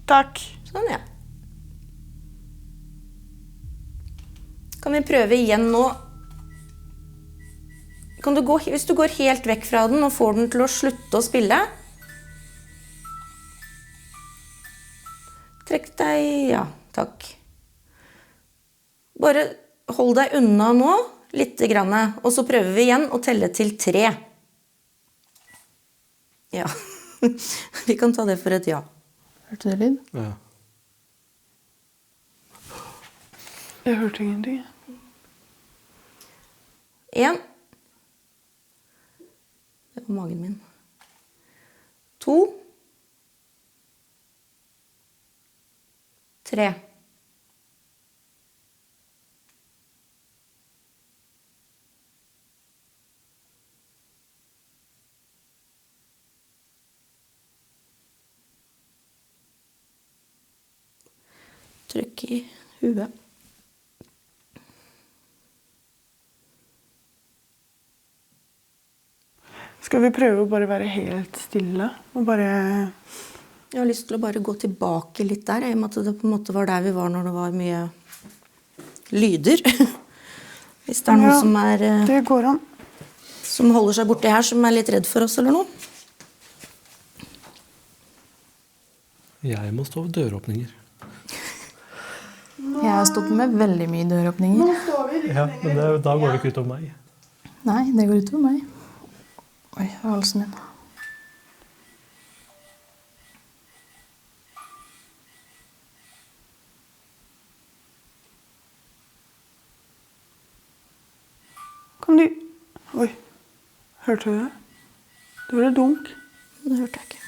Takk. Sånn, ja. Kan vi prøve igjen nå? Kan du gå, hvis du går helt vekk fra den og får den til å slutte å spille. Trekk deg, ja, takk. Bare hold deg unna nå, litt grann, og så prøver vi igjen å telle til 3. Ja, vi kan ta det for et ja. Hørte du lyd? Ja. Jeg hørte ingenting. 1. Det var magen min. 2. 3. Trykk i huet. Skal vi prøve å bare være helt stille? Og bare... Jeg har lyst til å bare gå tilbake litt der, i og med at det på en måte var der vi var når det var mye lyder. Hvis det er noen som er... det går an. Som holder seg borti her, som er litt redd for oss eller noe. Jeg må stå ved døråpninger. Jeg har stått med veldig mye døråpninger. Ja, men da går det ikke ut over meg. Nei, det går ut over meg. Oi, halsen min. Kan du... Oi, hørte du det? Det var et dunk. Det hørte jeg ikke.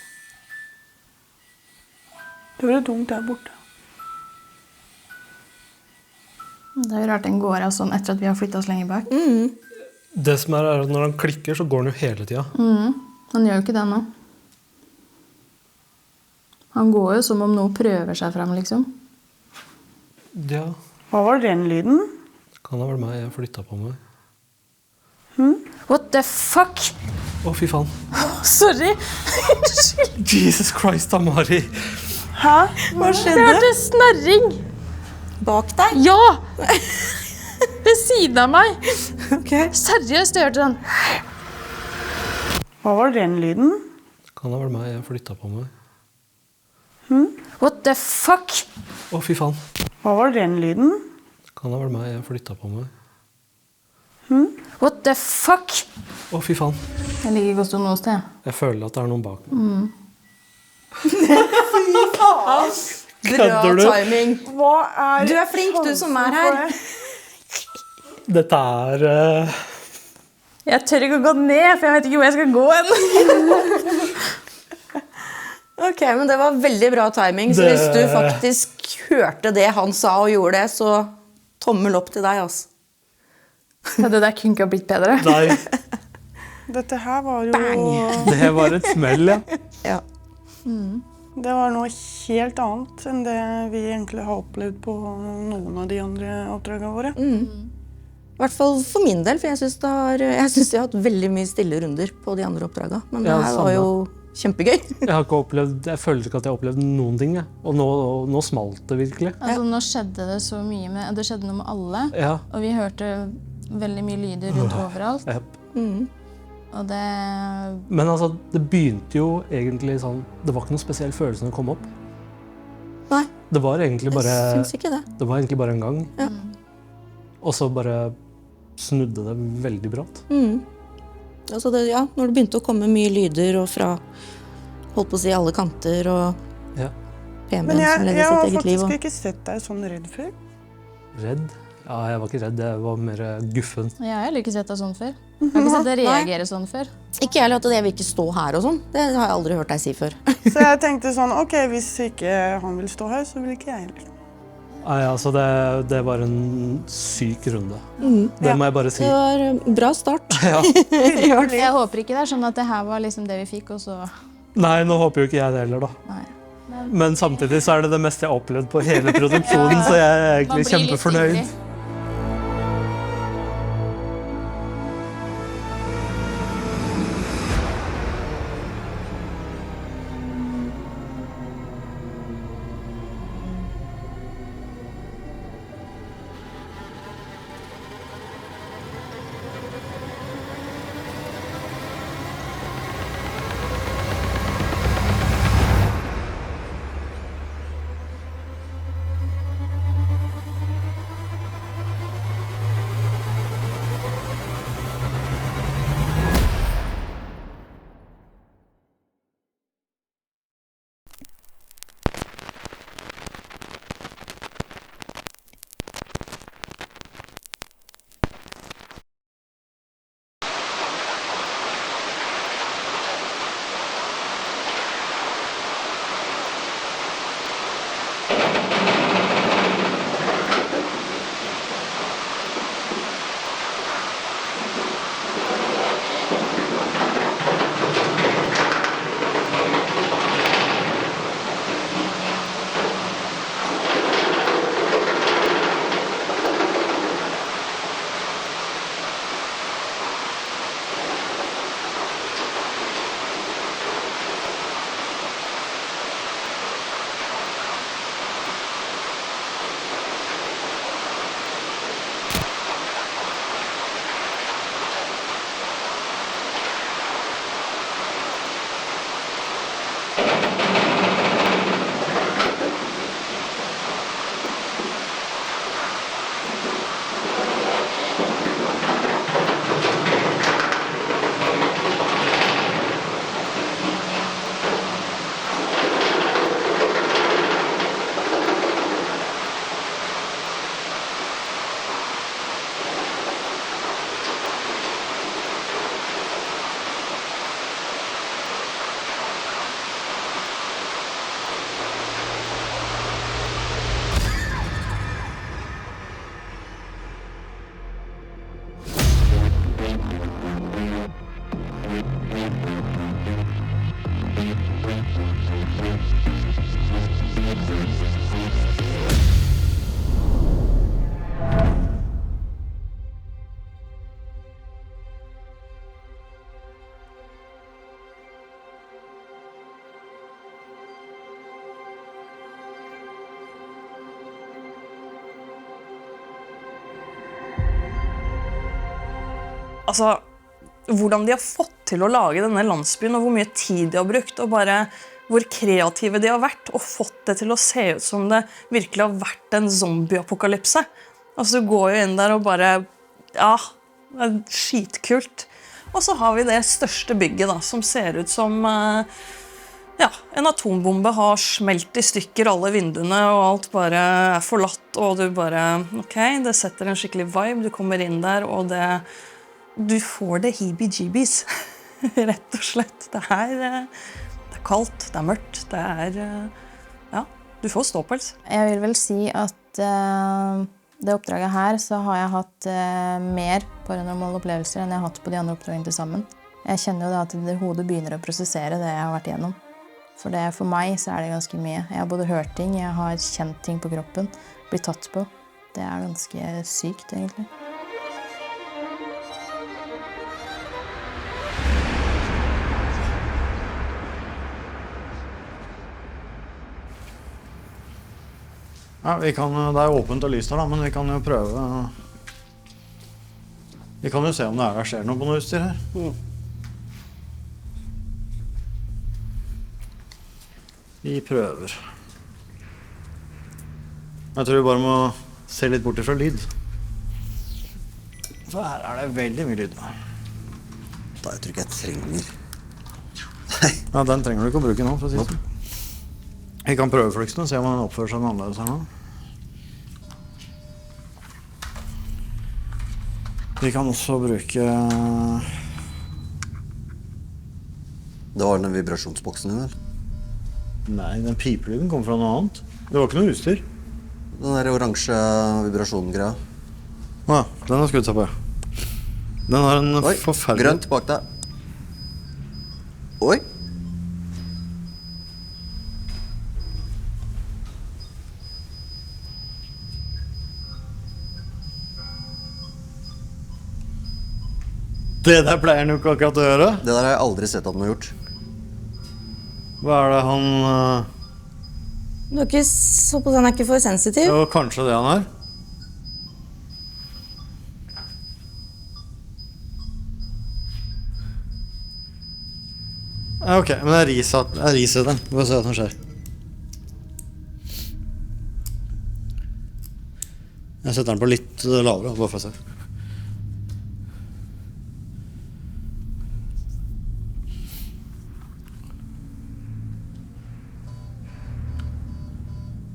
Det var et dunk der borte. Det er jo rart den går av sånn etter at vi har flyttet oss lenger bak. Det som er at når han klikker, så går han jo hele tiden. Han gjør jo ikke det nå. Han går jo som om noe prøver seg frem, liksom. Ja. Hva var den lyden? Kan det være meg? Jeg flyttet på meg. What the fuck? Å, fy faen. Sorry. Jesus Christ, Amari. Hæ? Hva skjedde? Jeg hørte snarring. Bak deg? Ja! Ved siden av meg. Okay. Seriøst, jeg hørte den. Hva var den lyden? Kan det være meg? Jeg flyttet på meg. What the fuck? Å, fy faen. Hva var den lyden? Kan det være meg? Jeg flyttet på meg. What the fuck? Å, fy faen. Jeg ligger ikke og stå noe sted. Jeg føler at det er noen bak meg. Fy faen! Bra Kødder du? timing. Hva er... Du er flink, du som er her. Dette er... Jeg tør ikke å gå ned, for jeg vet ikke hvor jeg skal gå hen. Ok, men det var veldig bra timing. Så hvis du faktisk hørte det han sa og gjorde det, så tommel opp til deg, altså. Ja, det der kunne ikke ha blitt bedre. Nei, Dette her var jo... det var et smell, ja. Ja. Det var noe helt annet enn det vi egentlig har opplevd på noen av de andre oppdragene våre. I hvert fall for min del, for jeg synes jeg har hatt veldig mye stille runder på de andre oppdragene. Men det her var jo kjempegøy. Jeg føler ikke at jeg har opplevd noen ting, og nå smalt det virkelig. Altså, nå skjedde det så mye, det skjedde noe med alle, og vi hørte veldig mye lyder rundt overalt. Og det... Men altså, det begynte jo egentlig sånn, det var ikke noen spesiell følelse når det kom opp. Nei, det var egentlig bare, jeg synes ikke det. Det var egentlig bare en gang. Ja. Og så bare snudde det veldig brått. Altså når det begynte å komme mye lyder og fra, holdt på å si, alle kanter og PM-en som leder sitt eget liv. Men jeg har faktisk ikke sett deg sånn redd før. Redd? Ja, jeg var ikke redd, jeg var mer guffen. Jeg har heller ikke sett deg sånn før. Jeg har ikke sett deg reagere sånn før. Ikke jeg, at jeg vil ikke stå her og sånn. Det har jeg aldri hørt deg si før. Så jeg tenkte sånn, ok, hvis ikke han vil stå her, så vil ikke jeg heller. Nei, altså det var en syk runde. Det må jeg bare si. Det var en bra start. Jeg håper ikke det er sånn at det her var liksom det vi fikk, og så... Nei, nå håper jo ikke jeg det heller da. Nei. Men samtidig så er det meste jeg har opplevd på hele produksjonen, så jeg er egentlig kjempefornøyd. Altså, hvordan de har fått til å lage denne landsbyen, og hvor mye tid de har brukt, og bare hvor kreative de har vært, og fått det til å se ut som det virkelig har vært en zombie-apokalypse. Altså, du går jo inn der og bare, ja, det er skitkult. Og så har vi det største bygget da, som ser ut som, ja, en atombombe har smelt i stykker alle vinduene, og alt bare er forlatt, og du bare, ok, det setter en skikkelig vibe, du kommer inn der, og du får det heebie-jeebies, rett og slett. Det er kaldt, det er mørkt, det er, ja, du får ståpels. Jeg vil vel si at det oppdraget her så har jeg hatt mer paranormale opplevelser enn jeg har hatt på de andre oppdragene til sammen. Jeg kjenner jo da at hodet begynner å prosessere det jeg har vært igjennom. For meg så det ganske mye. Jeg har både hørt ting, jeg har kjent ting på kroppen, blitt tatt på. Det ganske sykt, egentlig. Ja, det åpent og lyst her da, men vi kan jo prøve. Vi kan jo se om det skjer noe på noe utstyr her. Vi prøver. Jeg tror vi bare må se litt bort fra lyd. For her det veldig mye lyd. Da jeg tror ikke jeg trenger. Ja, den trenger du ikke å bruke nå, for å si det. Vi kan prøve flyksen og se om den oppfører seg annerledes her nå. Vi kan også bruke... Det var den vibrasjonsboksen din, eller? Nei, den pipelyden kom fra noe annet. Det var ikke noe utstyr. Den der oransje vibrasjonen-greia. Ja, den har skutt seg på. Den har en forferdelig... Grønt bak deg. Oi! Det der pleier han jo ikke akkurat å gjøre. Det der har jeg aldri sett at han har gjort. Hva det han... Du har ikke så på at han ikke for sensitiv? Jo, kanskje det han Ja, ok, men jeg riser den. Vi får se hva som skjer. Jeg setter den på litt lavere, bare for å se.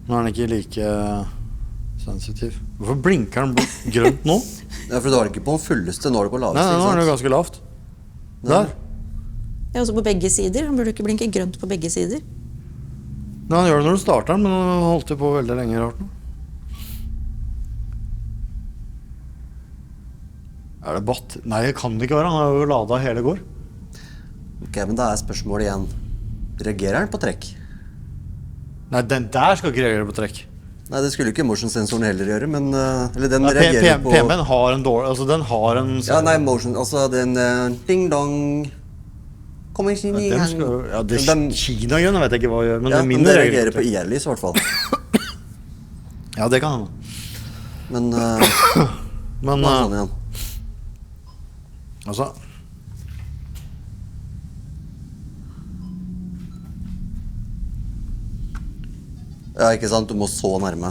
Nå den ikke like sensitiv. Hvorfor blinker den grønt nå? Ja, for du har ikke på den fulleste, nå det på laveste, Nei, nå den jo ganske lavt. Der. Ja, også på begge sider. Han burde ikke blinke grønt på begge sider. Nei, han gjør det når du starter den, men han holdt det på veldig lenge rart nå. Det batt? Nei, det kan det ikke være. Han har jo ladet hele går. Ok, men da spørsmålet igjen. Reagerer den på trekk? Nei, den der skal ikke reagere på trekk. Nei, det skulle ikke motion-sensoren heller gjøre, men... Eller den reagerer på... PM-en har en dårlig... Altså, den har en... Ja, nei, motion... Altså, den... Ding-dong... Kommer ikke inn i... Ja, det Kina-grønne vet jeg ikke hva jeg gjør, men den mindre reagerer på IR-lys, i hvert fall. Ja, det kan han. Men... Men... sånn igjen. Altså... Ja, ikke sant? Du må så nærme.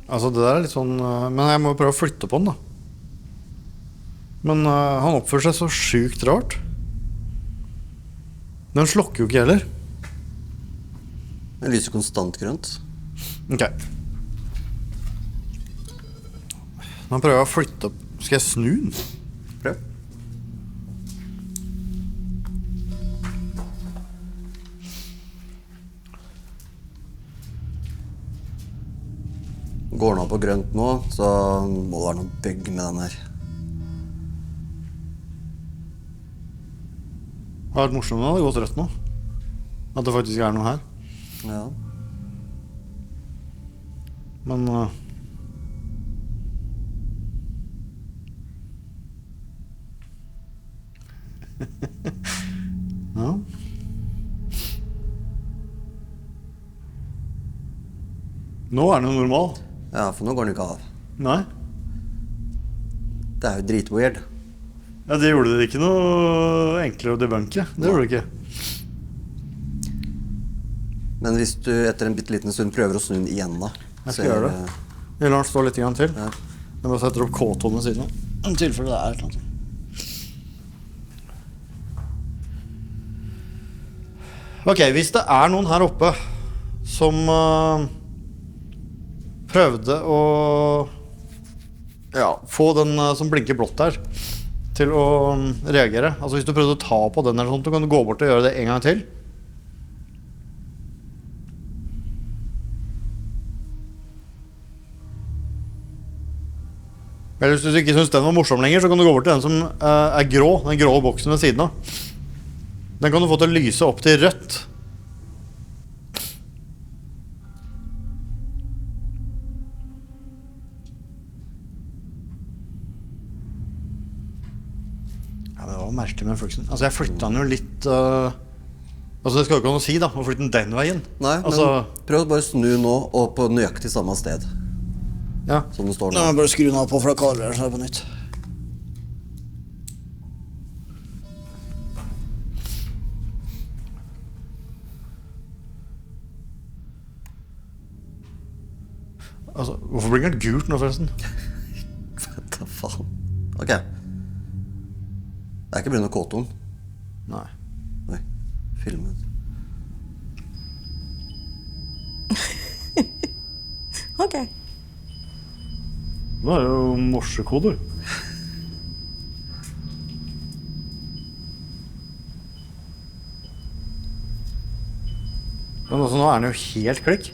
Altså, det der litt sånn... Men jeg må prøve å flytte på den, da. Men han oppfører seg så sykt rart. Den slokker jo ikke heller. Den lyser konstant grønt. Ok. Nå prøver jeg å flytte opp. Skal jeg snu den? Prøv. Går den av på grønt nå, så må det være noe bygg med den her. Det hadde vært morsomt om det hadde gått rødt nå. At det faktisk noe her. Ja. Men... ja. Nå den jo normal. Ja, for nå går den ikke av. Nei. Det jo dritweird. Ja, det gjorde det ikke noe enklere å debunke. Det gjorde det ikke. Men hvis du etter en bitteliten stund prøver å snu den igjen da. Jeg skal gjøre det. Jeg lar den stå litt grann til. Ja. Jeg bare setter opp K-tonen ved siden av. I tilfelle det et eller annet. Ok, hvis det noen her oppe som prøvde å få den som blinker blått der til å reagere. Altså hvis du prøvde å ta på den eller sånt, så kan du gå bort og gjøre det en gang til. Eller hvis du ikke synes den var morsom lenger, så kan du gå over til den som er grå, den grå boksen ved siden av. Den kan du få til å lyse opp til rødt. Ja, det var merkelig med fluxen. Altså, jeg flyttet den jo litt... Altså, det skal jo ikke ha noe å si da, å flytte den veien. Nei, altså... men prøv å bare snu nå, og på nøyaktig samme sted. Ja. Som det står nå. Nå må jeg bare skru den av på, for da kaller det seg på nytt. Altså, hvorfor blir den gult nå forresten? Hva faen? Ok. Det er ikke Bruno Kåton. Nei. Oi, filmet. Ok. Nå er det jo morsekoder. Men altså, nå er den jo helt klikk.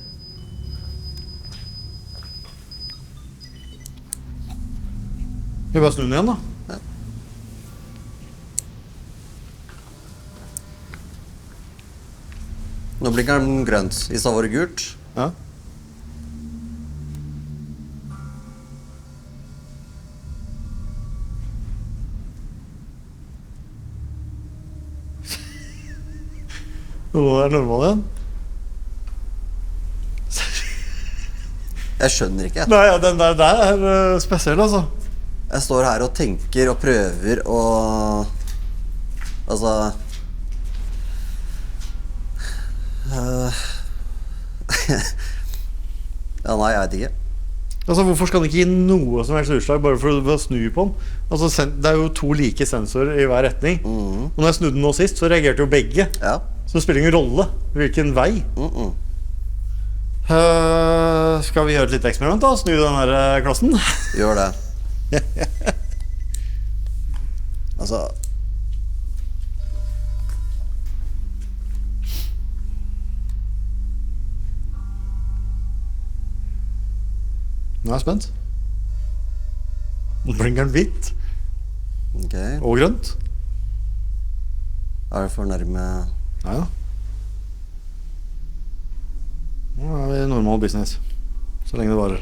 Vi bare snur den igjen da. Ja. Nå blinker den grønt. I stad var det gult. Ja. Nå er det normal igjen. Jeg skjønner ikke. Nei, ja, den der er spesiell, altså. Jeg står her og tenker og prøver og... Altså... Ja, nei, jeg vet ikke. Altså, hvorfor skal den ikke gi noe som helst utslag bare for å snu på den? Altså, det er jo 2 like sensorer i hver retning. Og når jeg snudde den nå sist, så reagerte jo begge. Ja. Så det spiller ingen rolle hvilken vei. Skal vi gjøre et lite eksperiment da? Snu den her klassen? Gjør det. Altså... Nå er jeg spent. Nå blinker den hvitt. Ok. Og grønt. Er det for nærme... Ja, ja. Nå er vi i normal business. Så lenge det varer.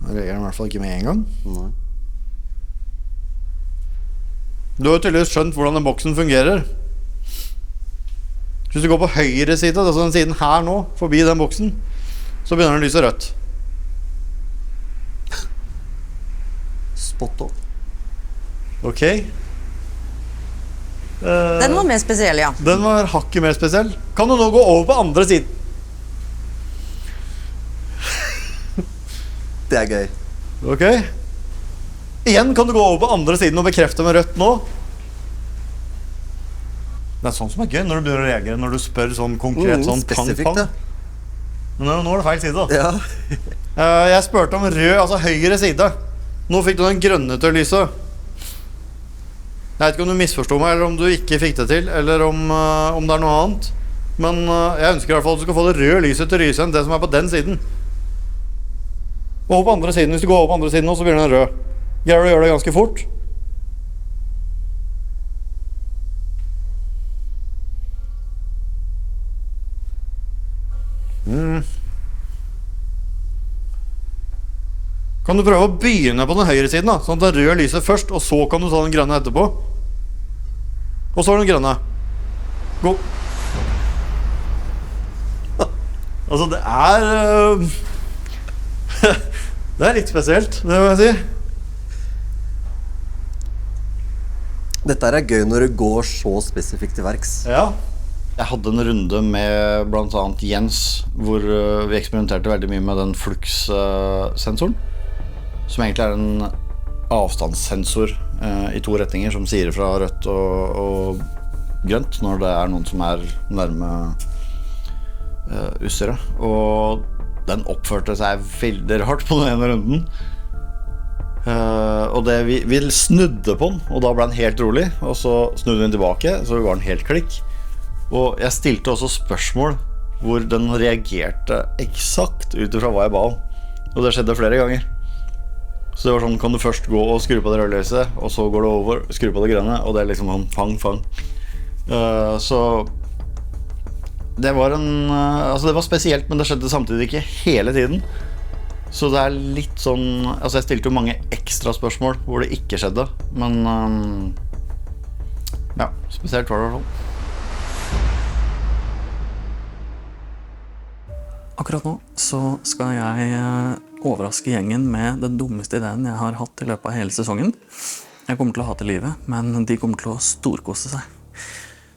Da reagerer den i hvert fall ikke med en gang. Nei. Du har jo tydeligvis skjønt hvordan den boksen fungerer. Hvis du går på høyre side, altså den siden her nå, forbi den boksen, så begynner den å lyse rødt. Spot on. Ok. Den var mer spesiell, ja. Den var hakket mer spesiell. Kan du nå gå over på andre siden? Det er gøy. Ok. Igjen kan du gå over på andre siden og bekrefte med rødt nå. Det er sånn som er gøy når du begynner å reagere, når du spør sånn konkret, sånn spesifikt, pang-pang. Nå er det feil side da. Ja. Jeg spurte om rød, altså høyre side. Nå fikk du den grønne til å lyse. Jeg vet ikke om du misforstod meg, eller om du ikke fikk det til, eller om det er noe annet. Men jeg ønsker i hvert fall at du skal få det røde lyset til å lyse enn det som er på den siden. Og over på andre siden, hvis du går over på andre siden nå, så blir den rød. Greier du å gjøre det ganske fort? Kan du prøve å begynne på den høyre siden da, sånn at den røde lyser først, og så kan du ta den grønne etterpå. Og så den grønne. Gå. Altså det er... det er litt spesielt, det må jeg si. Dette er gøy når det går så spesifikt til verks. Ja. Jeg hadde en runde med blant annet Jens, hvor vi eksperimenterte veldig mye med den flux-sensoren, som egentlig er en avstandssensor i 2 retninger, som sier fra rødt og grønt når det er noen som er nærme utstyret. Og den oppførte seg veldig rart på den ene runden. Og det, vi snudde på den, og da ble den helt rolig, og så snudde vi den tilbake, så var den helt klikk. Og jeg stilte også spørsmål hvor den reagerte eksakt ut fra hva jeg ba om. Og det skjedde flere ganger. Så det var sånn, kan du først gå og skru på det rødlyset, og så går du over, skru på det grønne, og det liksom sånn fang. Så det var altså det var spesielt, men det skjedde samtidig ikke hele tiden. Så det litt sånn, altså jeg stilte jo mange ekstra spørsmål hvor det ikke skjedde, men ja, spesielt var det i hvert fall. Akkurat nå så skal jeg overraske gjengen med den dummeste ideen jeg har hatt i løpet av hele sesongen. Jeg kommer til å hate livet, men de kommer til å storkose seg.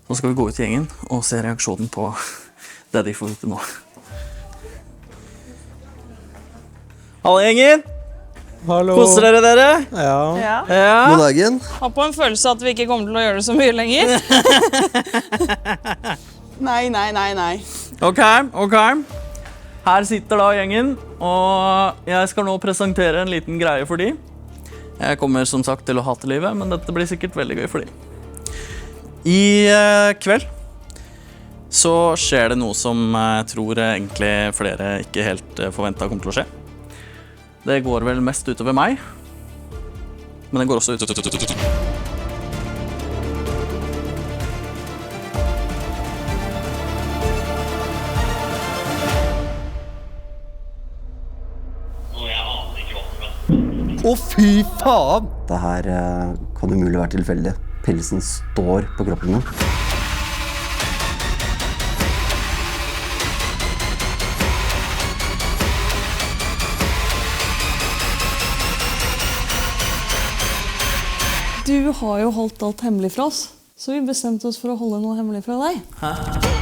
Så skal vi gå ut i gjengen og se reaksjonen på det de får vite nå. Hallo gjengen! Hallo! Koser dere? Ja. God dagen. Har på en følelse at vi ikke kommer til å gjøre det så mye lenger. Nei. Ok. Her sitter da gjengen, og jeg skal nå presentere en liten greie for de. Jeg kommer som sagt til å hate livet, men dette blir sikkert veldig gøy for de. I kveld så skjer det noe som jeg tror egentlig flere ikke helt forventet kommer til å skje. Det går vel mest utover meg, men det går også utover. Å, fy faen! Det her kan umulig være tilfeldig. Pelsen står på kroppen min. Du har jo holdt alt hemmelig fra oss, så vi bestemte oss for å holde noe hemmelig fra deg. Hæ?